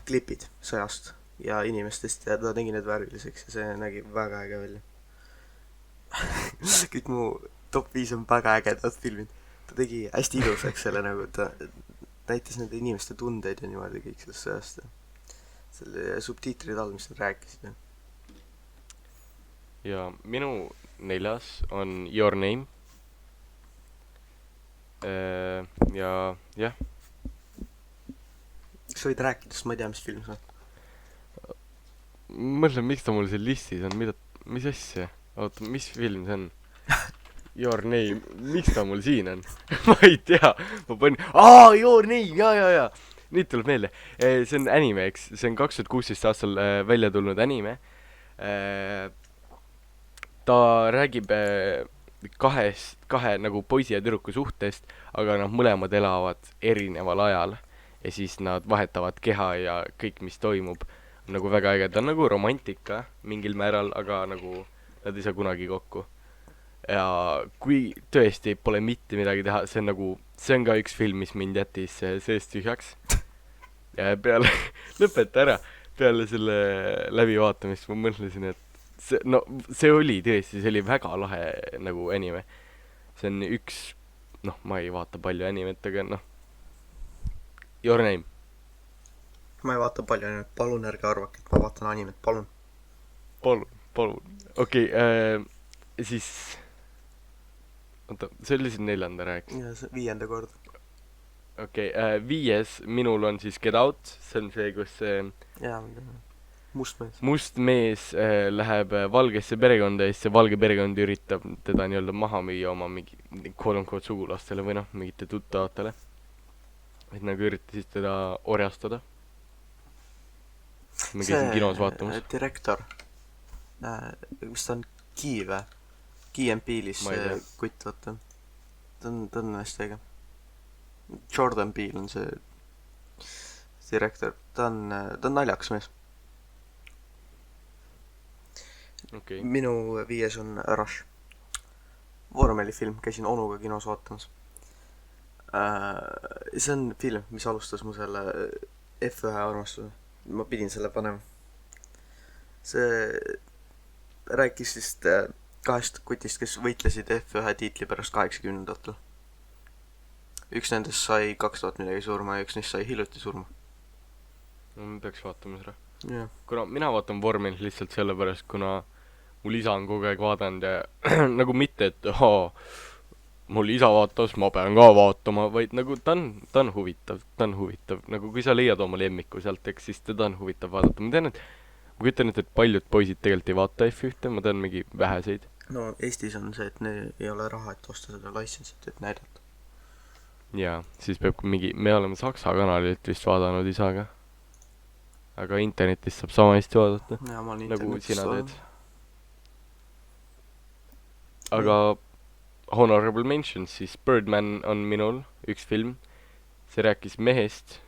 klipid sõjast ja inimestest ja ta tegi need värviliseks ja see nägi väga äge välja. Kõik mu top 5 on väga ägedad filmid. Ta tegi hästi ilusaks selle nagu, ta näitas nende inimeste tundeid ja niimoodi kõik sellest sõjast ja selle subtiitrid all, mis nad rääkisid. Ja minu 4. on Your Name. Ja jah. Sa võid rääkida, sest ma ei tea, mis film see on. Mõtlen, miks ta mul seal listis on, mis asja? Oota, mis film see on? Your Name, miks ta mul siin on? Ma ei tea, ma panin, Your Name, ja. Nüüd tuleb meelde. See on anime, eks, see on 2016 aastal välja tulnud anime. Ta räägib kahe nagu poisi ja tüdruku suhtest, aga nad mõlemad elavad erineval ajal ja siis nad vahetavad keha ja kõik, mis toimub, on nagu väga äge. Ta on nagu romantika mingil määral, aga nagu nad ei saa kunagi kokku. Ja kui tõesti pole mitte midagi teha, see on ka üks film, mis mind jättis seest tühjaks. Ja peale, lõpeta ära, peale selle läbivaatamist ma mõtlesin, et see oli tõesti, see oli väga lahe nagu anime. See on üks, ma ei vaata palju animet, aga Your Name. Ma ei vaata palju animet, palun ärge arvake, et ma vaatan animet, palun. Palun. Okei, siis oota, see oli siin 4. rääkis. Ja see 5. kord. Okei, 5. minul on siis Get Out, see on see, kus must mees läheb valgesse perekonda ja siis see valge perekond üritab teda nii-öelda maha müüa oma mingi quote-unquote sugulastele või mingite tuttavatele. Et nagu üritasid teda orjastada. Ma käisin kinos vaatamas. See direktor, mis ta on Key või? Key and Peele'is kutt, vaata. Ta on hästi äge. Jordan Peele on see direktor, ta on naljakas mees. okei . Minu 5 on Rush, vormelifilm, käisin onuga kinos vaatamas. See on film, mis alustas mu selle F1 armastuse. Ma pidin selle panema. See rääkis siis 2 kutist, kes võitlesid F1 tiitli pärast 80-ndatel. Üks nendest sai 2000 midagi surma ja üks neist sai hiljuti surma. no ma peaks vaatama seda . Jah. kuna mina vaatan vormelit lihtsalt sellepärast , kuna mul isa on kogu aeg vaadanud ja nagu mitte , et mul isa vaatas , ma pean ka vaatama , vaid nagu ta on huvitav , nagu kui sa leiad oma lemmiku sealt , eks siis teda on huvitav vaadata . ma tean , et ma kujutan ette , et paljud poisid tegelikult ei vaata F1-te , ma tean mingi väheseid . No Eestis on see, et neil ei ole raha, et osta seda license'it, et näidata. jaa , siis peab mingi , me oleme Saksa kanalit vist vaadanud isaga . aga internetist saab sama hästi vaadata , Ja ma olen nagu internetist sina vaadanud. teed . aga Honorable Mentions siis Birdman on minul üks film . see rääkis mehest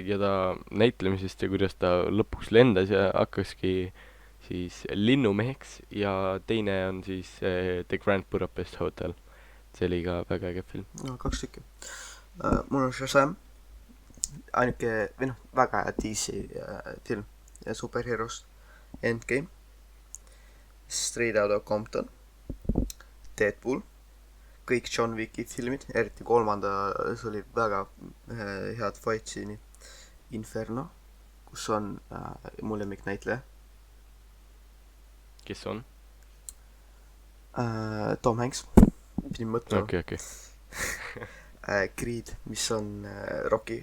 ja ta näitlemisest ja kuidas ta lõpuks lendas ja hakkaski siis linnumeheks ja teine on siis The Grand Budapest Hotel . see oli ka väga äge film . No 2 tükki. Mul on Shazam, ainuke, või noh, väga hea DC film ja superherost. Endgame, Straight Outta Compton, Deadpool, kõik John Wicki filmid, eriti 3. see oli väga head fight scene'i. Inferno, kus on mu lemmiknäitleja kes on ? Tom Hanks, pidin mõtlema. okei . Creed, mis on Rocki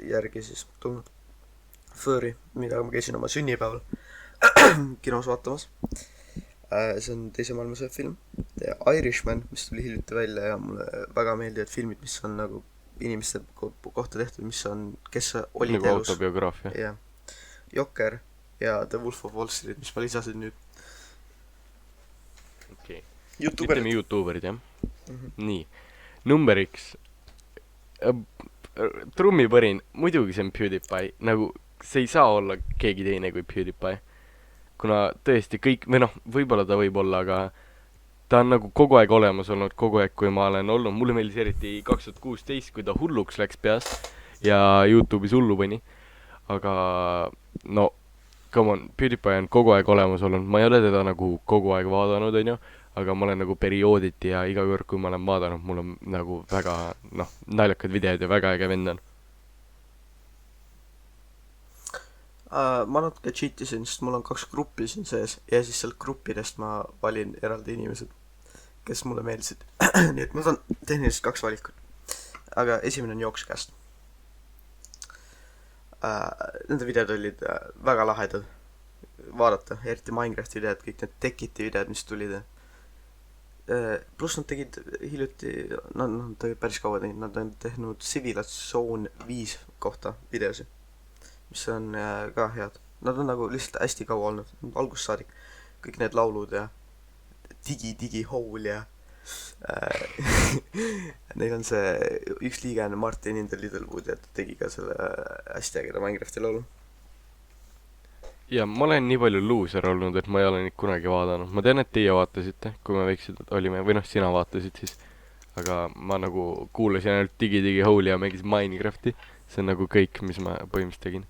järgi siis tulnud. Furry, mida ma käisin oma sünnipäeval kinos vaatamas. See on teise maailmasõja film. The Irishman, mis tuli hiljuti välja ja mulle väga meeldivad filmid, mis on nagu inimeste kohta tehtud, mis on, kes olid nagu elus. autobiograafia . Jah. Jokker ja The Wolf of Wall Street, mis ma lisasin nüüd. okei . YouTuberid. ütleme Youtuberid , jah . Mhm. nii , numberiks trummipõrin , muidugi see on PewDiePie , nagu see ei saa olla keegi teine kui PewDiePie . kuna tõesti kõik , või noh , võib-olla ta võib olla , aga ta on nagu kogu aeg olemas olnud , kogu aeg , kui ma olen olnud , mulle meeldis eriti 2016 , kui ta hulluks läks peast ja Youtube'is hullu pani . aga no come on , PewDiePie on kogu aeg olemas olnud , ma ei ole teda nagu kogu aeg vaadanud , onju , aga ma olen nagu periooditi ja iga kord , kui ma olen vaadanud , mul on nagu väga , noh , naljakad videod ja väga äge vend on . Ma natuke cheatisin, sest mul on 2 gruppi siin sees ja siis sealt gruppidest ma valin eraldi inimesed, kes mulle meeldisid. Nii et ma saan tehniliselt 2 valikut. Aga esimene on Jookskäest. Nende videod olid väga lahedad vaadata, eriti Minecrafti videod, kõik need Techiti videod, mis tulid. Pluss nad tegid hiljuti, nad tegid päris kaua teinud, nad on tehnud Civilization 5 kohta videosi, mis on ka head. Nad on nagu lihtsalt hästi kaua olnud, algusest saadik. Kõik need laulud ja Digi Hole ja neil on see üks liige on Martin in the Littlewood ja ta tegi ka selle hästi ägeda Minecrafti laulu. ja ma olen nii palju loser olnud , et ma ei ole neid kunagi vaadanud . ma tean , et teie vaatasite , kui me väiksed olime , või noh , sina vaatasid siis . aga ma nagu kuulasin ainult Digi Hole ja mängisin Minecrafti . see on nagu kõik , mis ma põhimõtteliselt tegin .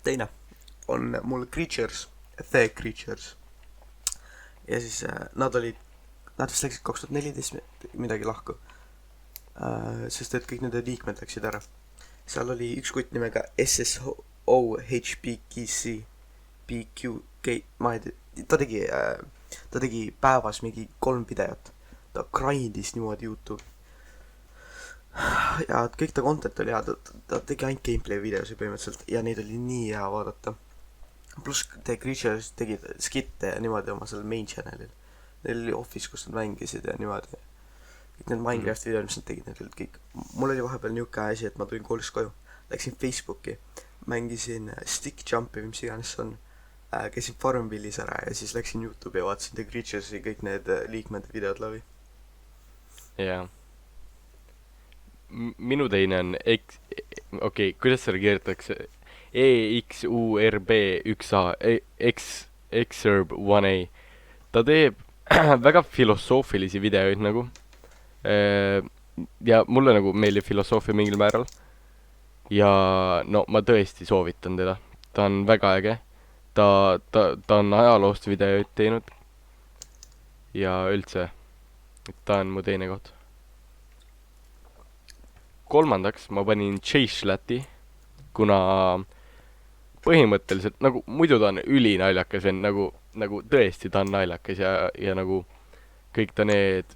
Teine on mul Creatures, The Creatures. Ja siis nad vist läksid 2014 midagi lahku. Sest et kõik nende liikmed läksid ära. Seal oli üks kutt nimega SSOHPKC PQK, ma ei tea, ta tegi päevas mingi 3 videot. Ta grindis niimoodi YouTube. Ja kõik ta content oli hea, ta tegi ainult gameplay videosi põhimõtteliselt ja neid oli nii hea vaadata. Plus The Creatures tegid skitte ja niimoodi oma seal main channelil. Neil oli office, kus nad mängisid ja niimoodi. Kõik need Minecraft videod, mis nad tegid, need olid kõik. Mul oli vahepeal niuke asi, et ma tulin koolist koju. Läksin Facebooki, mängisin stick jumpi, mis iganes on. Käisin Farmvillis ära ja siis läksin YouTube'i ja vaatasin The Creatures'i kõik need liikmed videod läbi. jaa. Minu teine on okei, kuidas seda kirjutatakse? EXURB1A, Exurb 1A. Ta teeb väga filosoofilisi videoid nagu. Ja mulle nagu meeldib filosoofia mingil määral. Ja no ma tõesti soovitan teda. Ta on väga äge. Ta on ajaloost videoid teinud. Ja üldse, ta on mu teine koht. Kolmandaks ma panin Chase Lati, kuna põhimõtteliselt nagu muidu ta on ülinaljakas vend, nagu tõesti ta on naljakas ja nagu kõik ta need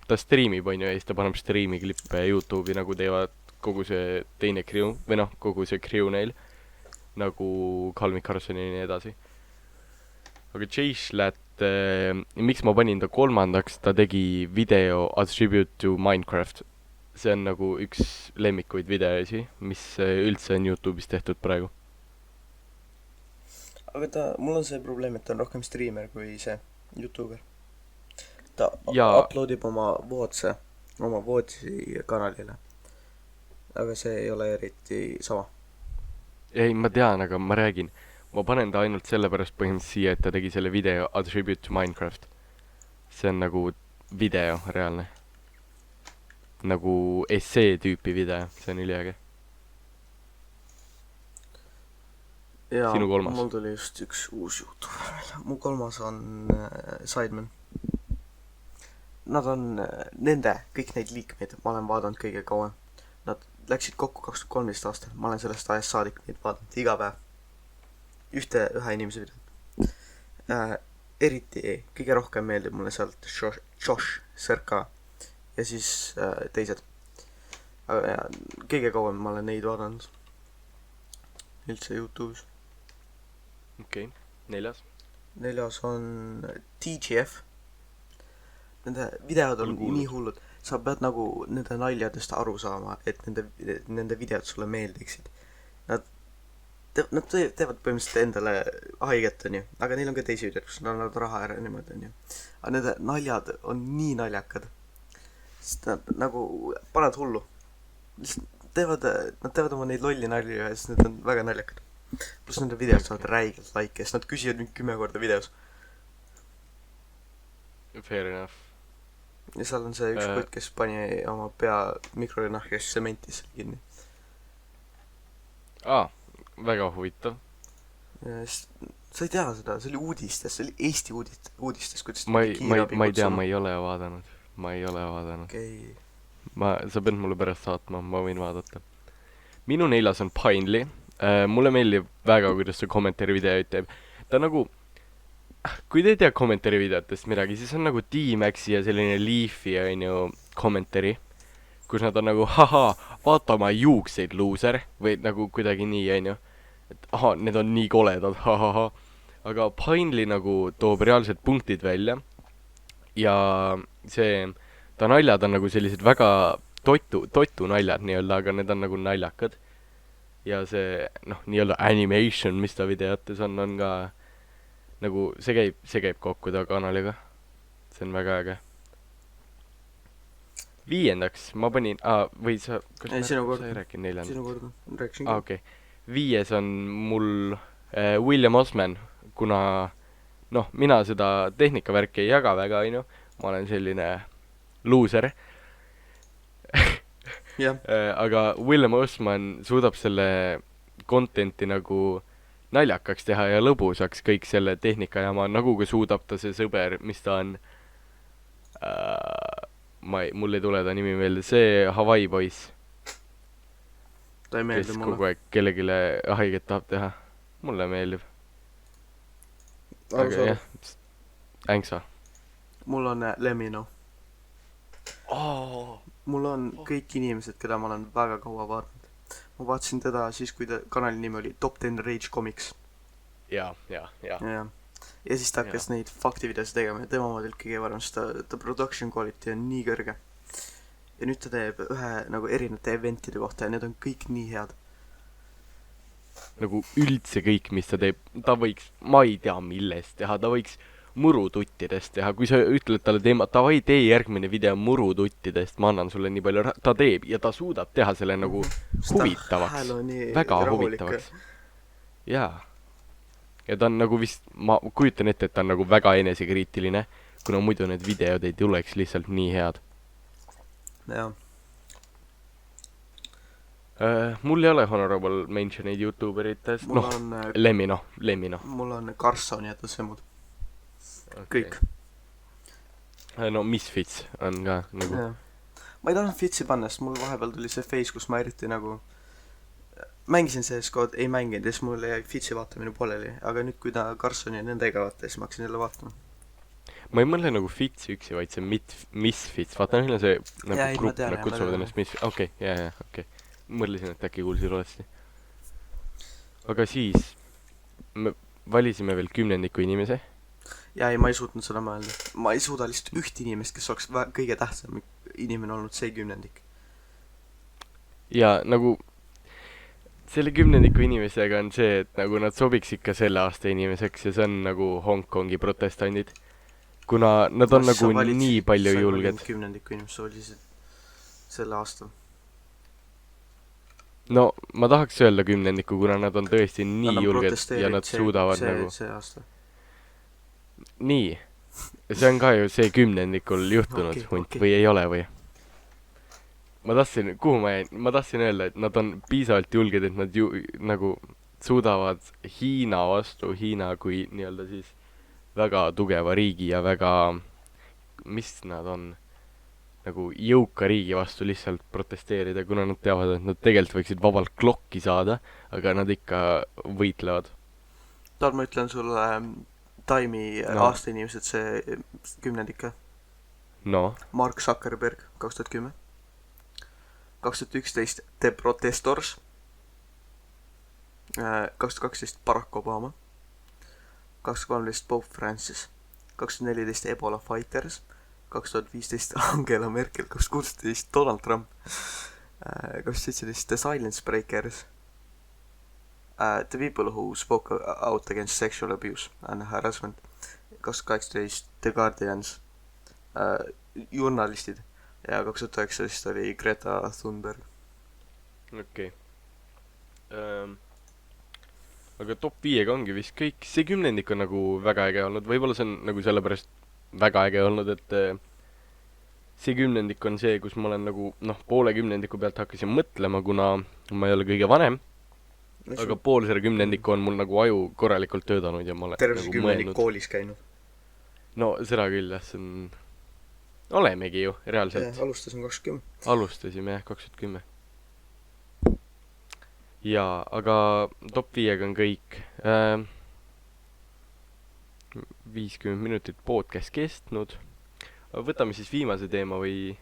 ta striimib on ju ja siis ta paneb striimi klippe YouTube'i nagu teevad kogu see teine crew või kogu see crew neil nagu Calvin Carson ja nii edasi. Aga Chase Lat, miks ma panin ta kolmandaks, ta tegi video A Tribute to Minecraft. See on nagu üks lemmikuid videosi, mis üldse on YouTube'is tehtud praegu. Aga mul on see probleem, et ta on rohkem streamer kui see YouTuber. Ta uploadib oma VODsi kanalile. Aga see ei ole eriti sama. Ei, ma tean, aga ma räägin. Ma panen ta ainult sellepärast põhimõtteliselt siia, et ta tegi selle video A Tribute to Minecraft. See on nagu video reaalne. Nagu essee tüüpi video, see on üliäge. Jaa, Sinu kolmas. mul tuli just üks uus YouTuber välja. Mu kolmas on Sidemen. Nad on kõik neid liikmeid, ma olen vaadanud kõige kauem. Nad läksid kokku 2013 aastal, ma olen sellest ajast saadik neid vaadanud iga päev. Ühe inimese videot. Eriti kõige rohkem meeldib mulle sealt Josh Serka ja siis teised. Aga kõige kauem ma olen neid vaadanud üldse YouTube'is. Okei, neljas. Neljas on TGF. Nende videod on nii hullud. Sa pead nagu nende naljadest aru saama, et nende videod sulle meeldiksid. Nad teevad põhimõtteliselt endale haiget, on ju. Aga neil on ka teisi videod, kus nad annavad raha ära niimoodi, on ju. Aga nende naljad on nii naljakad. Sest nad nagu paned hullu. Nad teevad oma neid lolli nalju ja siis need on väga naljakad. Plus nende videod saavad räigelt like, sest nad küsivad mind 10 korda videos. Fair enough. Ja seal on see üks kutt, kes pani oma pea mikrolünahkes sementis kinni. Väga huvitav. Ja sa ei tea seda, see oli uudistes, see oli Eesti uudistes, kuidas Ma ei tea, ma ei ole vaadanud. Okei. Sa pead mulle pärast saatma, ma võin vaadata. Minu neljas on Pinely. Mulle meeldib väga, kuidas see kommentaari videoid teeb. Ta nagu, kui te ei tea kommentaari videotest midagi, siis on nagu D-Maxi ja selline Leafy on ju kommentaari, kus nad on nagu, vaata oma juukseid, loser, või nagu kuidagi nii on ju, et need on nii koledad, aga Pinely nagu toob reaalselt punktid välja ja ta naljad on nagu sellised väga toitu naljad nii-öelda, aga need on nagu naljakad. Ja see, nii-öelda animation, mis ta videotes on ka nagu, see käib kokku ta kanaliga. See on väga äge. Viiendaks ma panin, või sa ei rääkinud neljandaks? Sinu kord, rääkisin okei. Viies on mul William Osman, kuna mina seda tehnikavärki ei jaga väga, on ju. Ma olen selline loser. Aga William Osman suudab selle contenti nagu naljakaks teha ja lõbusaks kõik selle tehnika ja nagu ka suudab ta see sõber, mis ta on mul ei tule ta nimi meelde, see Hawaii poiss, kes kogu aeg kellegile haiget tahab teha. Mulle meeldib. Aga jah, ängsa. Mul on Lemino. Mul on kõik inimesed, keda ma olen väga kaua vaadanud. Ma vaatasin teda siis, kui kanali nimi oli Top 10 Rage Comics. Ja. Ja siis ta hakkas neid faktivideosid tegema ja tema omad kõige varem, sest ta production quality on nii kõrge. Ja nüüd ta teeb ühe nagu erinevate eventide kohta ja need on kõik nii head. Nagu üldse kõik, mis ta teeb, ta võiks, ma ei tea millest teha, ta võiks murututtidest teha, kui sa ütled talle teema, davai, tee järgmine video murututtidest, ma annan sulle nii palju ta teeb ja ta suudab teha selle nagu huvitavaks, väga huvitavaks. jaa. ja ta on nagu vist, ma kujutan ette, et ta on nagu väga enesekriitiline, kuna muidu need videod ei tuleks lihtsalt nii head. jah. Mul ei ole honorable mention'eid YouTuberitest, noh, Lemino. Mul on Carson ja Tõsemud. Kõik. No Misfits on ka nagu. Ja. Ma ei tahtnud Fitsi panna, sest mul vahepeal tuli see phase, kus ma eriti nagu mängisin CS:GO-d, ei mänginud ja siis mul jäi Fitsi vaatamine pooleli, aga nüüd kui ta Carsoni ja nendega vaata, siis ma hakkasin jälle vaatama. Ma ei mõtle nagu Fitsi üksi, vaid see Misfits, vaata neil on see nagu grupp, nad kutsuvad ennast Misfits, okei. Mõtlesin, et äkki kuulsid valesti. Aga siis me valisime veel 10 inimese. Ja ei, ma ei suutnud seda mõelda. Ma ei suuda lihtsalt üht inimest, kes oleks kõige tähtsam inimene olnud see 10. Ja nagu selle 10 inimesega on see, et nagu nad sobiks ikka selle aasta inimeseks ja see on nagu Hongkongi protestandid. Kuna nad on nagu nii palju julged. 10 inimest valisid selle aasta. No ma tahaks öelda 10, kuna nad on tõesti nii julged ja nad suudavad nagu... See aasta. Nii, see on ka ju see 10 juhtunud hunt või ei ole või? Ma tahtsin öelda, et nad on piisavalt julged, et nad nagu suudavad Hiina vastu, Hiina kui nii-öelda siis väga tugeva riigi ja väga, mis nad on, nagu jõuka riigi vastu lihtsalt protesteerida, kuna nad teavad, et nad tegelikult võiksid vabalt klokki saada, aga nad ikka võitlevad. Tahad ma ütlen sulle Time'i aasta inimesed see 10 ikka? No. Mark Zuckerberg 2010. 2011 The Protestors. 2012 Barack Obama. 2013 Pope Francis. 2014 Ebola Fighters. 2015 Angela Merkel. 2016 Donald Trump. 2017 The Silence Breakers. The people who spoke out against sexual abuse and harassment. 2018 The Guardians. Journalistid. Ja 2019 oli Greta Thunberg. Okei. Aga top 5 ongi vist kõik. See 10 on nagu väga äge olnud. Võibolla see on nagu sellepärast väga äge olnud, et see 10 on see, kus ma olen nagu, noh, poole 10 pealt hakkasin mõtlema, kuna ma ei ole kõige vanem. Aga pool selle 10 on mul nagu aju korralikult töödanud ja ma olen terve nagu 10 mõelnud. koolis käinud. No seda küll, jah, see on... Olemegi ju, reaalselt. Alustasin 2010. Alustasime, jah, 2010. Jaa, aga top 5 on kõik. 50 minutit podcast kestnud. Võtame siis viimase teema või...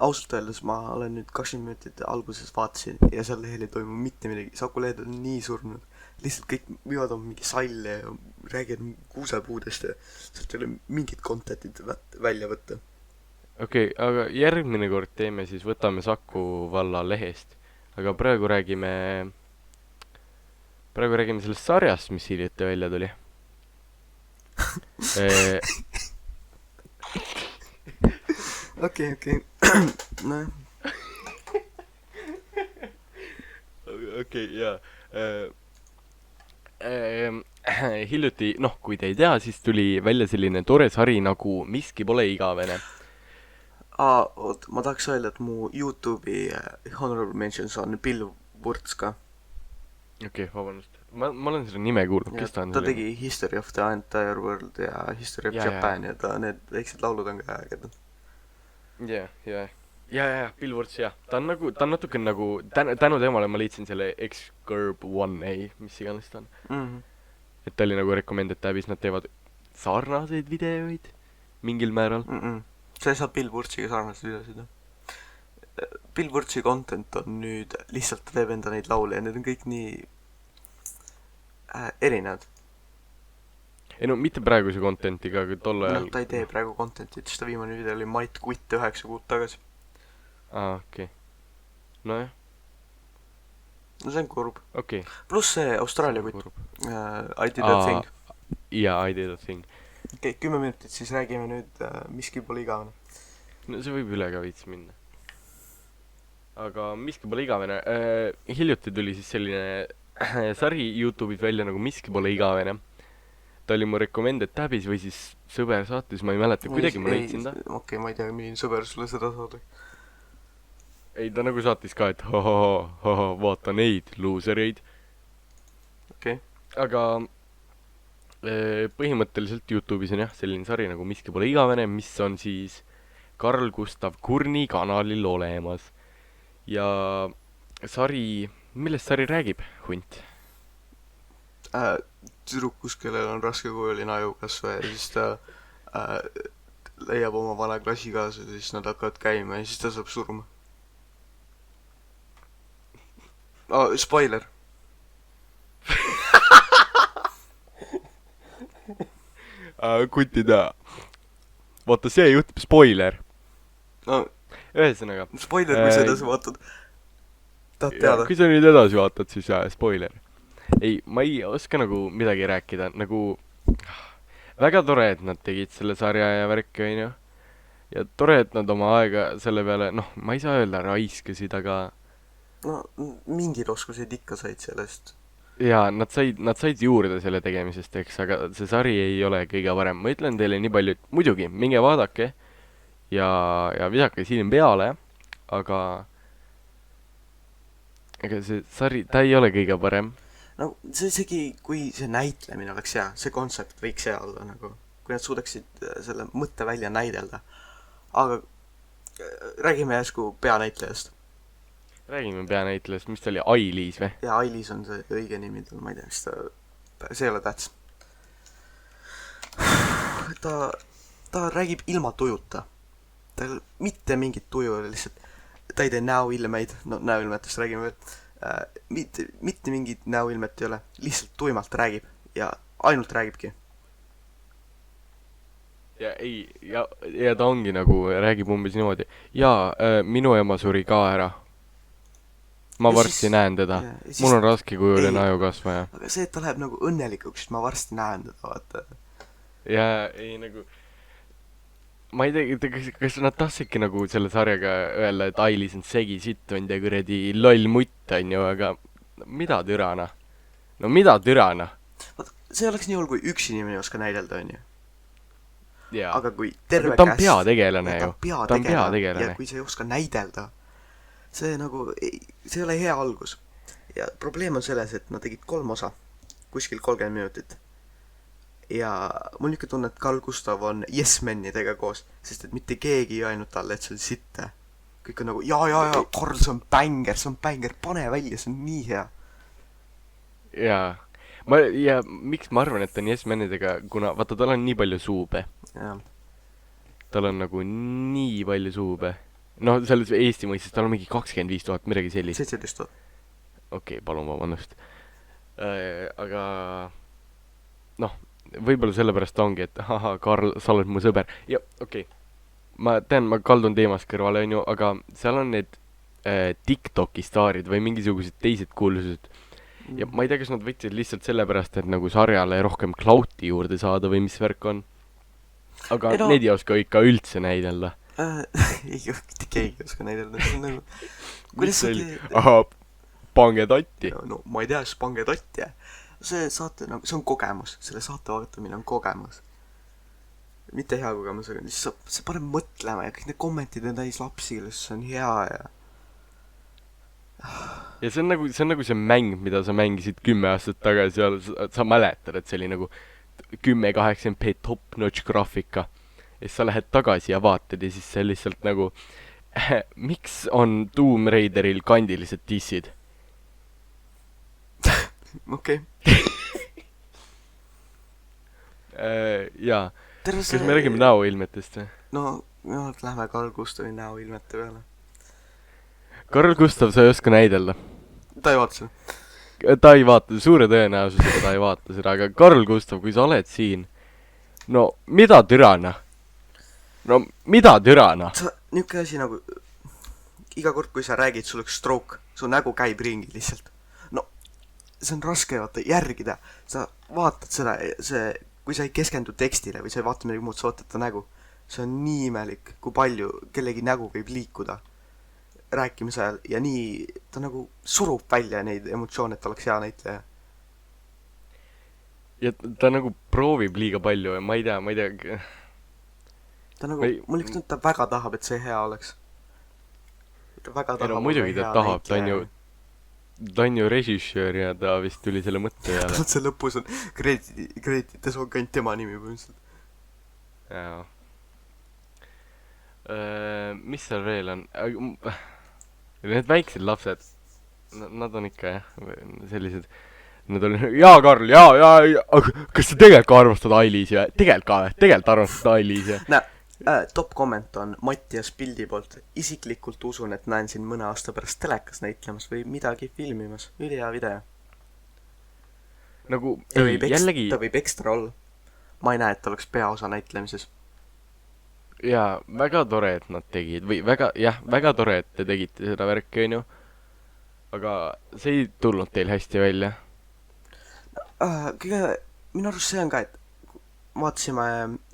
Ausalt öeldes ma olen nüüd 20 minutit alguses vaatasin ja seal lehel ei toimu mitte midagi. Saku lehed on nii surnud. Lihtsalt kõik võivad on mingi salle ja räägivad kuusepuudest ja sealt ei ole mingit content'it välja võtta. Okei, aga järgmine kord teeme siis, võtame Saku valla lehest. Aga praegu räägime sellest sarjast, mis hiljuti välja tuli. Okei. Noh. Okei, jaa. Hiljuti, noh, kui te ei tea, siis tuli välja selline tore sari nagu Miski pole igavene. Oot, ma tahaks öelda, et mu YouTube'i honorable mentions on Bill Wurtz ka. Okei, vabandust. Ma olen seda nime kuulnud, kes ta on? Ta tegi History of the Entire World ja History of Japan ja ta need väiksed laulud on ka ägedad. Ja, Bill Wurtz, jah. Ta on natuke nagu, tänu temale ma leidsin selle X-Curb 1A, mis iganes ta on. Et ta oli nagu recommended tabis, nad teevad sarnaseid videoid mingil määral. See saab Bill Wurtziga sarnaseid videosid. Bill Wurtzi content on nüüd lihtsalt teeb enda neid laule ja need on kõik nii erinevad. Ei no, mitte praeguse contentiga, aga tolle ajal... No ta ei tee praegu contentit, sest ta viimane video oli Might Quit 9 kuud tagasi. Okei. No jah. No see on kurb. Okei. Pluss see Austraalia kutt. I did a thing. Jaa, I did a thing. okei, 10 minutit, siis räägime nüüd Miski pole igavene. no see võib üle ka veits minna. aga Miski pole igavene. Hiljuti tuli siis selline sari Youtube'is välja nagu Miski pole igavene. Ta oli mu recommended tabis või siis sõber saatis, ma ei mäleta, kuidagi ma leidsin ta. Okei, ma ei tea, milline sõber sulle seda saadi. Ei, ta nagu saatis ka, et vaata neid luusereid. Okei. Aga põhimõtteliselt Youtube'is on jah selline sari nagu Miski pole igavene, mis on siis Karl Gustav Kurni kanalil olemas. Ja sari, millest sari räägib, hunt? Tüdrukus, kellel on raskekujuline ajukasvaja ja siis ta leiab oma vana klassikaasa ja siis nad hakkavad käima ja siis ta saab surma. Spoiler. Kutida. Vaata, see juhtub spoiler. No, Ühesõnaga. spoiler, kui sa edasi vaatad. Tahad teada? Kui sa nüüd edasi vaatad, siis spoiler. Ei, ma ei oska nagu midagi rääkida. Nagu väga tore, et nad tegid selle sarja ja värki, onju. Ja tore, et nad oma aega selle peale, noh, ma ei saa öelda raiskasid, aga No, mingid oskused ikka said sellest. jaa, nad said juurde selle tegemisest, eks, aga see sari ei ole kõige parem. Ma ütlen teile nii palju, et muidugi, minge vaadake ja visake silm peale, aga see sari, ta ei ole kõige parem. No, see isegi, kui see näitlemine oleks hea, see kontsept võiks hea olla, nagu, kui nad suudaksid selle mõtte välja näidelda. Aga räägime järsku peanäitlejast. Räägime peanäitlejast, mis ta oli, Ai-Liis või? Ja Ai-Liis on see õige nimi, ma ei tea, mis see ei ole tähtis. Ta räägib ilma tujuta. Tal mitte mingit tuju, lihtsalt ta ei tee näoilmeid, no näoilmetest räägime veel. Mitte mingit näoilmet ei ole, lihtsalt tuimalt räägib ja ainult räägibki. Ja ta ongi nagu, räägib umbes niimoodi. Jaa, minu ema suri ka ära. Ma Ja varsti siis- näen teda. ja siis- Mul on raskekujuline Ei. ajukasvaja. Aga see, et ta läheb nagu õnnelikuks, ma varsti näen teda, vaata. Ja ei nagu, ma ei tea, kas nad tahtsidki nagu selle sarjaga öelda, et Ai-Liis on segi sittund ja kuradi loll mutt, onju, aga mida türana? No mida türana? Vaata, see oleks nii hull, kui üks inimene ei oska näidelda, onju. Jaa. Aga kui terve ta on peategelane ja ju. ta Ta on on peategelane. ja kui sa ei oska näidelda, see nagu, see ei ole hea algus. Ja probleem on selles, et nad tegid 3 osa, kuskil 30 minutit. Ja mul niisugune tunne, et Carl Gustav on yes-mennidega koos, sest et mitte keegi ei öelnud talle, et see on sitte. Kõik on nagu, jaa, Carl, see on bänger, pane välja, see on nii hea. Jaa. Ja miks ma arvan, et ta on yes-mennidega, kuna vaata, tal on nii palju suube. Ja. Tal on nagu nii palju suube. Noh, selles Eesti mõistes tal on mingi 25 000, midagi sellist. 17 000. Okei, palun vabandust. Aga noh, võib-olla sellepärast ongi, et ahah, Karl, sa oled mu sõber. Ja okei, ma tean, ma kaldun teemast kõrvale, onju, aga seal on need TikToki staarid või mingisugused teised kuulsused. Ja ma ei tea, kas nad võtsid lihtsalt sellepärast, et nagu sarjale rohkem klauti juurde saada või mis värk on. Aga Ei no- need ei oska ikka üldse näidelda. Mitte keegi ei oska näidelda, see on nagu... Kuidas sa teed? Ahah, pange tatti. No ma ei tea, siis pange totti. See saate, nagu, see on kogemus. Selle saate vaatamine on kogemus. Mitte hea kogemus, aga lihtsalt see paneb mõtlema ja kõik need kommentid on täis lapsi, kellest see on hea ja... Ja see on nagu see mäng, mida sa mängisid 10 aastat tagasi ja sa mäletad, et see oli nagu 1080p top-notch graafika. Ja siis sa lähed tagasi ja vaatad ja siis see lihtsalt nagu miks on Tomb Raideril kandilised dissid? Okei. Jaa. Terve Kas me räägime näoilmetest või? No, lähme Carl Gustavi näoilmete peale. Karl Gustav, sa ei oska näidelda. Ta ei vaata seda. Ta ei vaata, suure tõenäosusega ta ei vaata seda, aga Karl Gustav, kui sa oled siin, no mida türana? No mida türana? Sa, niuke asi nagu... Iga kord, kui sa räägid, sul üks stroke. Su nägu käib ringi lihtsalt. No, see on raske vaata järgida. Sa vaatad seda, see kui sa ei keskendu tekstile või sa ei vaata midagi muud, sa vaatad ta nägu. See on nii imelik, kui palju kellegi nägu võib liikuda rääkimise ajal ja nii ta nagu surub välja neid emotsioone, et oleks hea näitleja. ja ta nagu proovib liiga palju ja ma ei tea, Ta nagu, Või- mul üks nüüd ta väga tahab, et see hea oleks. Ta väga ei tahab no olla muidugi ta hea tahab, ta näitleja. on ju režissöör ja ta vist tuli selle mõtte peale. see lõpus on kreeditites on ka ainult tema nimi põhimõtteliselt. jaa. Mis seal veel on? Need väiksed lapsed, nad on ikka jah, sellised, nad on, jaa Karl, jaa, kas sa tegelikult ka armastad Ailisi või? Tegelikult armastad Ailisi? Top comment on Mattias Pildi poolt. Isiklikult usun, et näen siin mõne aasta pärast telekas näitlemas või midagi filmimas. Ülihea video. Nagu, Ta ei, võib, jällegi, ta võib ekstra olla. Ma ei näe, et ta oleks peaosa näitlemises. jaa, väga tore, et nad tegid, või väga tore, et te tegite seda värki, onju. Aga see ei tulnud teil hästi välja. Minu arust see on ka, et vaatasime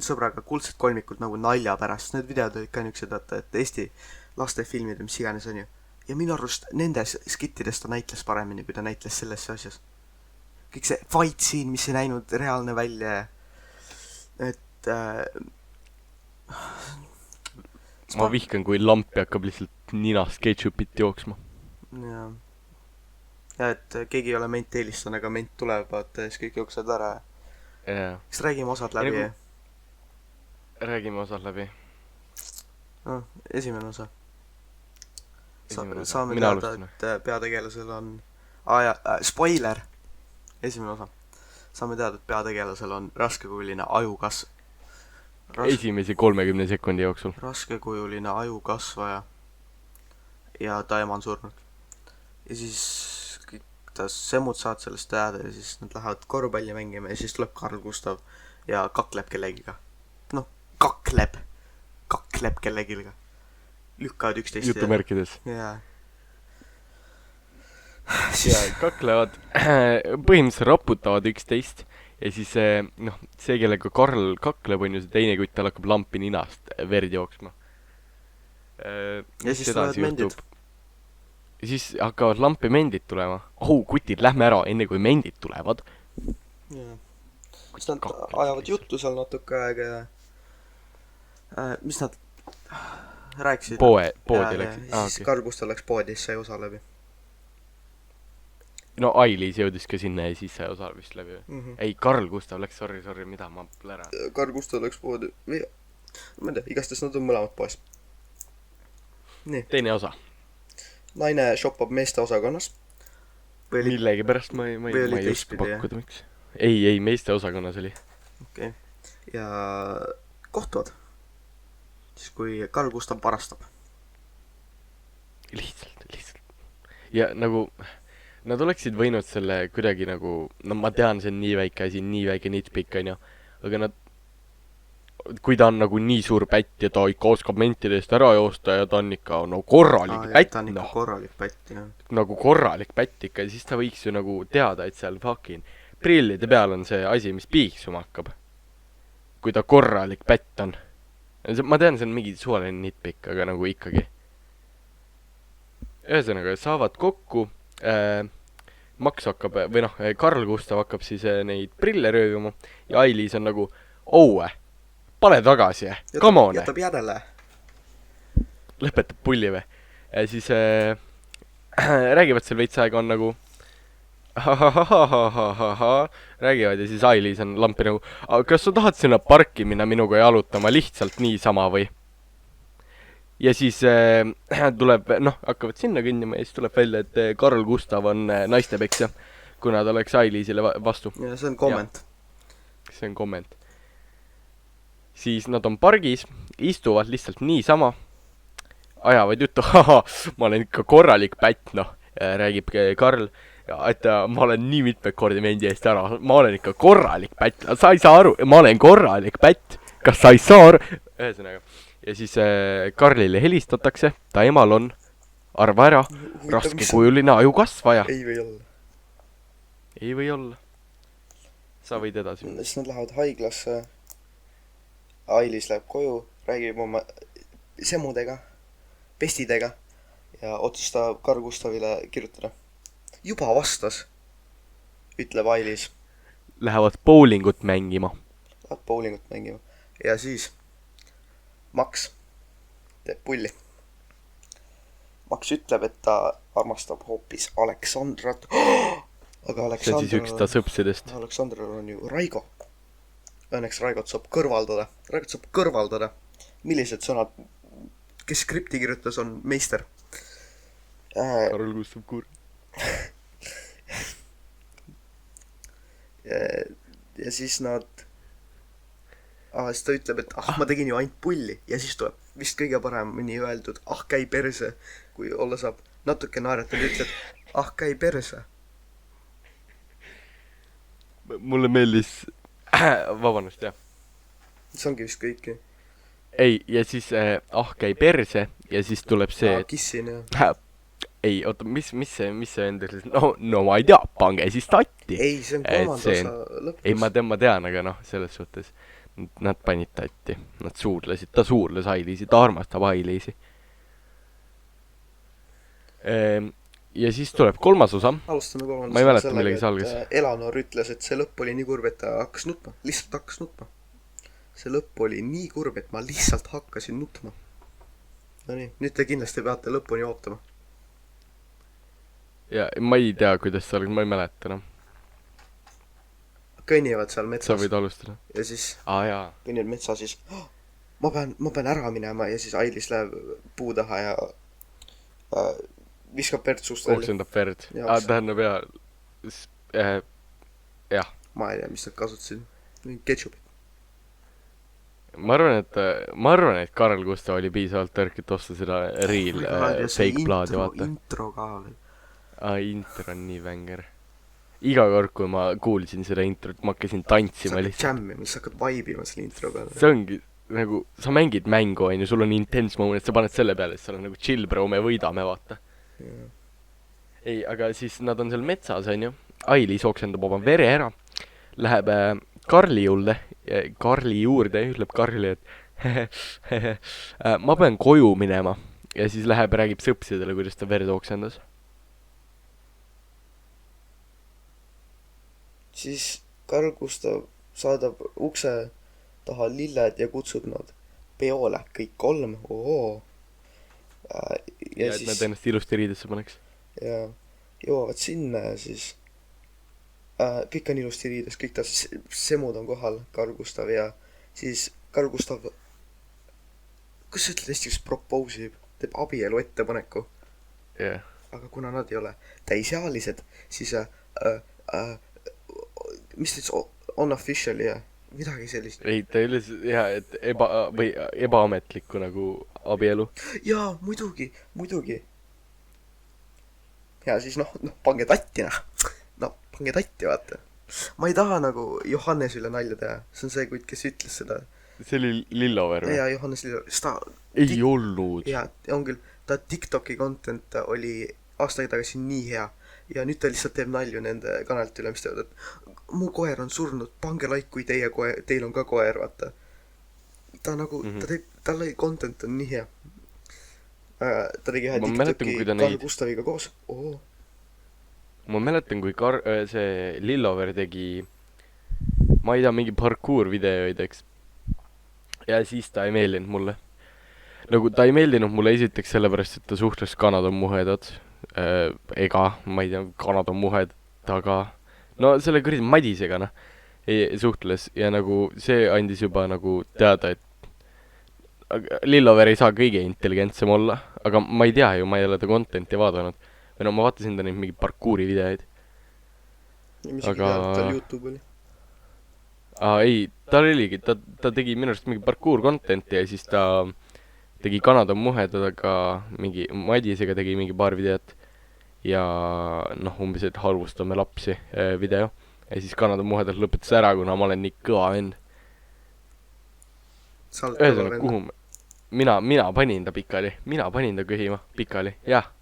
sõbraga Kuldset kolmikut nagu nalja pärast. Need videod olid ka niisugused, et Eesti lastefilmid, mis iganes on ju. Ja minu arust nendes skittides ta näitles paremini, kui ta näitles sellesse asjas. Kõik see fight scene, mis ei näinud reaalne välja. Et Ma vihkan, kui lampi hakkab lihtsalt ninast ketšupit jooksma. ja et keegi ei ole ment eelistanud, aga ment tuleb, vaata, ja siis kõik jooksevad ära. Jaa, Kas räägime osad läbi? Ja räägime osad läbi. Esimene osa. Esimene osa. Saame Mina teada, alustan. et peategelasel on spoiler! Esimene osa. Saame teada, et peategelasel on raskekujuline ajukasv. Esimese 30 sekundi jooksul. Raskekujuline ajukasvaja. Ja ta ema on surnud. Ja siis kõik ta semmud saad sellest teada ja siis nad lähevad korvpalli mängima ja siis tuleb Carl Gustav ja kakleb kellegiga. Noh, kakleb kellegiga. Lükkavad üksteist. Jutumärkides. Jaa. Ja kaklevad, põhimõtteliselt raputavad üksteist ja siis see, kellega Karl kakleb, on ju see teine kutt, tal hakkab lampi ninast verd jooksma. Ja siis tulevad mendid. Ja siis hakkavad lampi mendid tulema. Kutid, lähme ära, enne kui mendid tulevad. Jaa. Siis nad ajavad juttu seal natuke aega ja mis nad rääkisid? Poodi läksid. Ja siis Carl Gustav läks poodi, siis sai osa läbi. No Ailis jõudis ka sinna ja siis sai osa vist läbi. Ei, Carl Gustav läks, sorry, mida ma plära. Carl Gustav läks poodi. Ma ei tea, igastahes nad on mõlemad poes. Nii. Teine osa. Naine shoppab meeste osakonnas. Millegi pärast ma ei oska pakkuda, miks. Ei, meeste osakonnas oli. Okei. Ja kohtuvad. Siis kui Carl Gustav parastab. Lihtsalt. Ja nagu, nad oleksid võinud selle kuidagi nagu, no ma tean, see on nii väike asi, nii väike nitpikk, on ju, aga nad, kui ta on nagu nii suur pätt ja ta ikka oskab mentidest ära joosta ja ta on ikka no korralik pätt, ta on ikka korralik pätt, jah. Nagu korralik pätt ikka, siis ta võiks ju nagu teada, et seal fucking prillide peal on see asi, mis piiksuma hakkab. Kui ta korralik pätt on. Ma tean, see on mingi suvaline nitpikk, aga nagu ikkagi. Ühesõnaga, saavad kokku, Max hakkab, või noh, Carl Gustav hakkab siis neid prille röövima ja Ailis on nagu, pane tagasi, come on. Jätab järele. Lõpetab pulli või. Ja siis räägivad seal veits aega, on nagu räägivad ja siis Ailis on lampi nagu, kas sa tahad sinna parki minna minuga jalutama lihtsalt niisama või? Ja siis tuleb, hakkavad sinna kõnnima ja siis tuleb välja, et Carl Gustav on naistepeksja, kuna ta läks Ailisile vastu. Ja see on komment. See on komment. Siis nad on pargis, istuvad lihtsalt niisama, ajavad juttu, ma olen ikka korralik pätt, räägib Carl, et ma olen nii mitmed kordi mendi eest ära, ma olen ikka korralik pätt, sa ei saa aru, ma olen korralik pätt, kas sa ei saa aru? Ühesõnaga. Ja siis Carlile helistatakse, ta emal on, arva ära, raskekujuline ajukasvaja. Ei või olla. Ei või olla. sa võid edasi minna. siis nad lähevad haiglasse. Ailis läheb koju, räägib oma semudega, pestidega ja otsustab Carl Gustavile kirjutada. Juba vastas, ütleb Ailis. Lähevad bowlingut mängima. Lähevad bowlingut mängima. Ja siis Max teeb pulli. Max ütleb, et ta armastab hoopis Aleksandrat. Aga see on siis üks ta sõpsidest. Aleksandril on ju Raigo. Õnneks Raigot saab kõrvaldada. Millised sõnad, kes skripti kirjutas, on meister. Karl Gustav Kuur. Ja siis nad siis ta ütleb, et ma tegin ju ainult pulli. Ja siis tuleb vist kõige paremini öeldud käi perse, kui olla saab. Natuke naeratad ja ütled käi perse. Mulle meeldis vabandust, jah. See ongi vist kõik. Ei, ja siis käi perse ja siis tuleb see kissin, jah. Ei, oota, mis see endas no ma ei tea, pange siis tatti. Ei, see on kolmanda osa lõpus. Ei, ma tean, aga selles suhtes nad panid tatti. Nad suurlesid, ta suurles Ailisi, ta armastab Ailisi. Ja siis tuleb kolmas osa. Alustame kolmandas. Ma ei mäleta, millegi see algas. Elanor ütles, et see lõpp oli nii kurb, et ta hakkas nutma. Lihtsalt hakkas nutma. See lõpp oli nii kurb, et ma lihtsalt hakkasin nutma. No nii, nüüd te kindlasti peate lõpuni ootama. Ja ma ei tea, kuidas see algas, ma ei mäleta, noh. Kõnnivad seal metsas. Sa võid alustada. Ja siis jaa. Kõnnivad metsa, siis ma pean ära minema ja siis Ailis läheb puu taha ja viskab verd suust välja. Oksendab verd. Tähendab jah. Ma ei tea, mis nad kasutasid. Ketšupit. Ma arvan, et Carl Gustav oli piisavalt tõrk, et osta seda real fake plaadi, vaata. Intro ka veel. Intro on nii vänger. Iga kord, kui ma kuulsin seda introt, ma hakkasin tantsima lihtsalt. Sa hakkad jammima, sa hakkad vaibima selle intro peale. See ongi, nagu, sa mängid mängu, on ju, sul on intense moment, sa paned selle peale, et sa oled nagu chill, bro, me võidame, vaata. Ei, aga siis nad on seal metsas, on ju. Ailis oksendab oma vere ära. Läheb Karli juurde, ütleb Karli, et ma pean koju minema. Ja siis läheb ja räägib sõpsidele, kuidas ta verd oksendas. Siis Carl Gustav saadab ukse taha lilled ja kutsub nad peole, kõik 3. Ja et nad ennast ilusti riidesse paneks. Ja jõuavad sinna ja siis kõik on ilusti riides, kõik ta semud on kohal, Carl Gustav ja siis Carl Gustav, kus sa ütled hästi, kes propoosib, teeb abielu ettepaneku. Aga kuna nad ei ole täisealised, siis mis teed unofficial ja midagi sellist. Ei, ta üles, et ebaametlikku nagu abielu. Jaa, muidugi. Ja siis pange tatti, pange tatti, vaata. Ma ei taha nagu Johannes üle nalja teha. See on see, kes ütles seda. See oli Lillover või? Jaa, Johannes Lillover. Ei olnud. Jaa, on küll. Ta TikToki content oli aastaga tagasi nii hea. Ja nüüd ta lihtsalt teeb nalju nende kanalilt üle, mis teevad, et mu koer on surnud, pange like, kui teil on ka koer, vaata. Ta nagu, talle content on nii hea. Ta tegi ühe TikToki Carl Gustaviga koos. Ma mäletan, kui see Lillover tegi, ma ei tea, mingi parkour videoid, eks. Ja siis ta ei meeldinud mulle. Nagu ta ei meeldinud mulle esiteks sellepärast, et ta suhtles Kanada muhedad. Ma ei tea, Kanada muhed taga. No selle kõrdi Madisega, suhtles ja nagu see andis juba nagu teada, et Lillover ei saa kõige intelligentsem olla, aga ma ei tea ju, ma ei ole ta contenti vaadanud. Või ma vaatasin ta neid mingi parkouri videoid. Ja mis aga tal YouTube oli? Ei, tal oligi, ta tegi minu arust mingi parkour contenti ja siis ta tegi Kanada muhedadaga mingi Madisega tegi mingi paar videot ja umbes, et halvustame lapsi video ja siis Kanada muhedad lõpetas ära, kuna ma olen nii kõva vend. Ühesõnaga, kuhu mina panin ta köhima pikali, jah.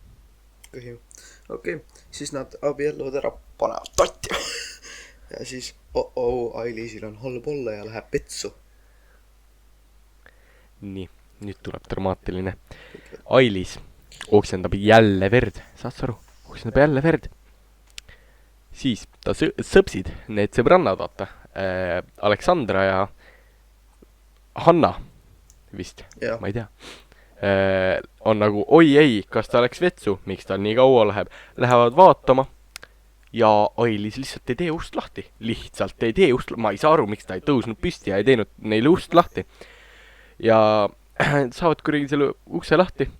Köhima, okei. Siis nad abielluvad ära, panevad tatti. ja siis Ailisil on halb olla ja läheb petsu. nii, nüüd tuleb dramaatiline. Ailis oksendab jälle verd, saad sa aru? Oksendab jälle verd. Siis ta sõpsid, need sõbrannad, vaata. Aleksandra ja Hanna vist, Jah. ma ei tea. On nagu, oi ei, kas ta läks vetsu, miks ta nii kaua läheb. Lähevad vaatama ja Ailis lihtsalt ei tee ust lahti. Lihtsalt ei tee ust, ma ei saa aru, miks ta ei tõusnud püsti ja ei teinud neile ust lahti. Ja saavad kuidagi selle ukse lahti.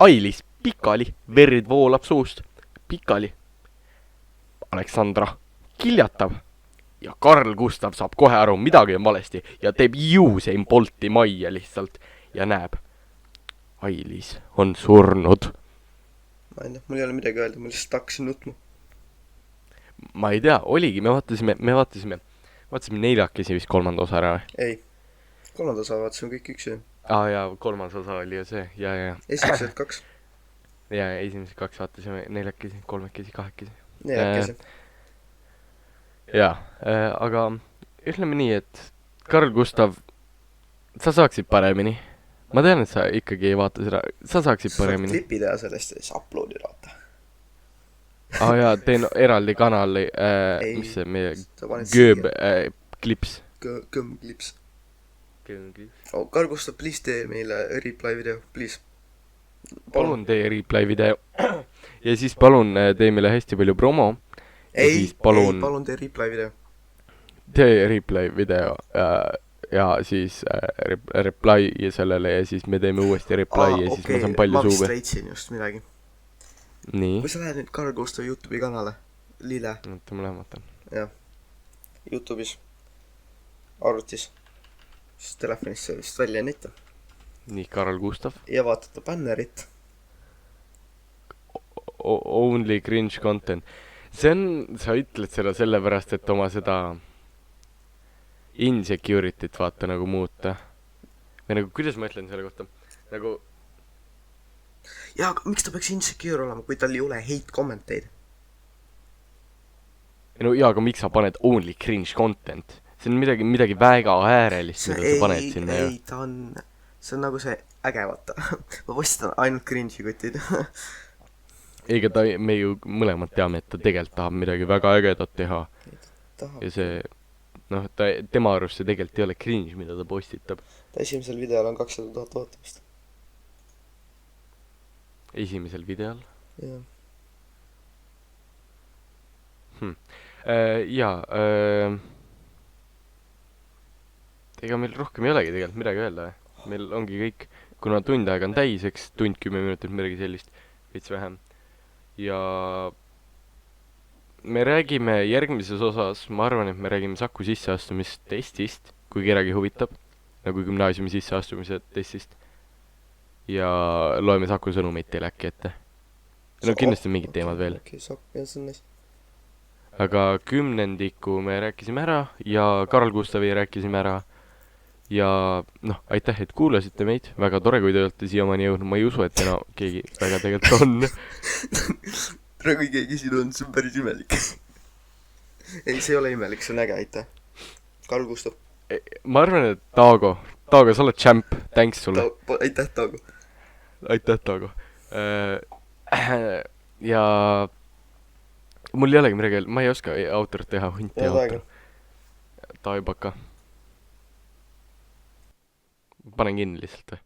Ailis pikali, verd voolab suust. Pikali. Aleksandra kiljatab. Ja Karl Gustav saab kohe aru, midagi on valesti. Ja teeb Usain Bolti majja lihtsalt. Ja näeb. Ailis on surnud. Ma ei tea, mul ei ole midagi öelda, ma lihtsalt hakkasin nutma. Ma ei tea, oligi, me vaatasime neljakesi vist kolmanda osa ära. Ei, kolmanda osa vaatasime kõik üksi. Jaa, kolmas osa oli ju see, ja. Esimesed 2. Ja esimesed 2 vaatasime neljakesi, kolmekesi, kahekesi. Neljakesi. Jaa, aga ütleme nii, et Karl Gustav, sa saaksid paremini. Ma tean, et sa ikkagi ei vaata seda, sa saaksid Saad paremini. klipi teha sellest ja siis uploadi vaata. Jaa, teen eraldi kanali, Ei, mis see meie sa paned Gööb klips. Kõmm-klips. Gööb klips. Karl Gustav, please tee meile reply video, please. Palun tee reply video. Ja siis palun tee meile hästi palju promo. Ei, palun tee reply video. Tee reply video ja siis reply ja sellele ja siis me teeme uuesti reply ja siis ma saan palju suube. Ma vist leidsin just midagi. Nii. Kui sa lähed nüüd Karl Gustav YouTube'i kanale, Lille. Oota, ma lämmatan. Jah. YouTube'is. Arvutis. Siis telefonis see vist välja näita. Nii, Karl Gustav. Ja vaatata bannerit. Only cringe content. See on, sa ütled seda sellepärast, et oma seda insecurity't vaata nagu muuta. Või nagu, kuidas ma ütlen selle kohta? Nagu... Jaa, aga miks ta peaks insecure olema, kui tal ei ole hate kommenteid? No jaa, aga miks sa paned only cringe content? See on midagi väga äärelist, mida sa paned sinna. Ei, ta on... See on nagu see äge, vaata. Ma postan ainult cringe'i kutid. Eiga me ju mõlemad teame, et ta tegelikult tahab midagi väga ägedat teha. Ja see... Noh, tema arust see tegelikult ei ole cringe, mida ta postitab. Ta esimesel videol on 200 000 vaatamist. Esimesel videol? Jah. Jaa, ega meil rohkem ei olegi tegelikult midagi öelda. Meil ongi kõik, kuna tund aega on täis, eks tund 10 minutit midagi sellist, veits vähem. Ja me räägime järgmises osas, ma arvan, et me räägime Saku sisseastumistestist, kui kedagi huvitab, nagu gümnaasiumi sisseastumise testist. Ja loeme Saku sõnumeid teile äkki ette. No kindlasti mingid teemad veel. Okei, Saku, jah, see on nice. Aga 10. me rääkisime ära ja Karl Gustavi rääkisime ära. Ja noh, aitäh, et kuulasite meid. Väga tore, kui te olete siiamaani jõudnud. Ma ei usu, et keegi väga tegelikult on. Praegu keegi siin on, see on päris imelik. Ei, see ei ole imelik, see on äge, aitäh. Karl Gustav. Ma arvan, et Taago, sa oled champ. Thanks sulle. Aitäh, Taago. Aitäh, Taago. Ja mul ei olegi midagi, ma ei oska autorit teha, hunti autor. Taibaka. Panen kinni lihtsalt või?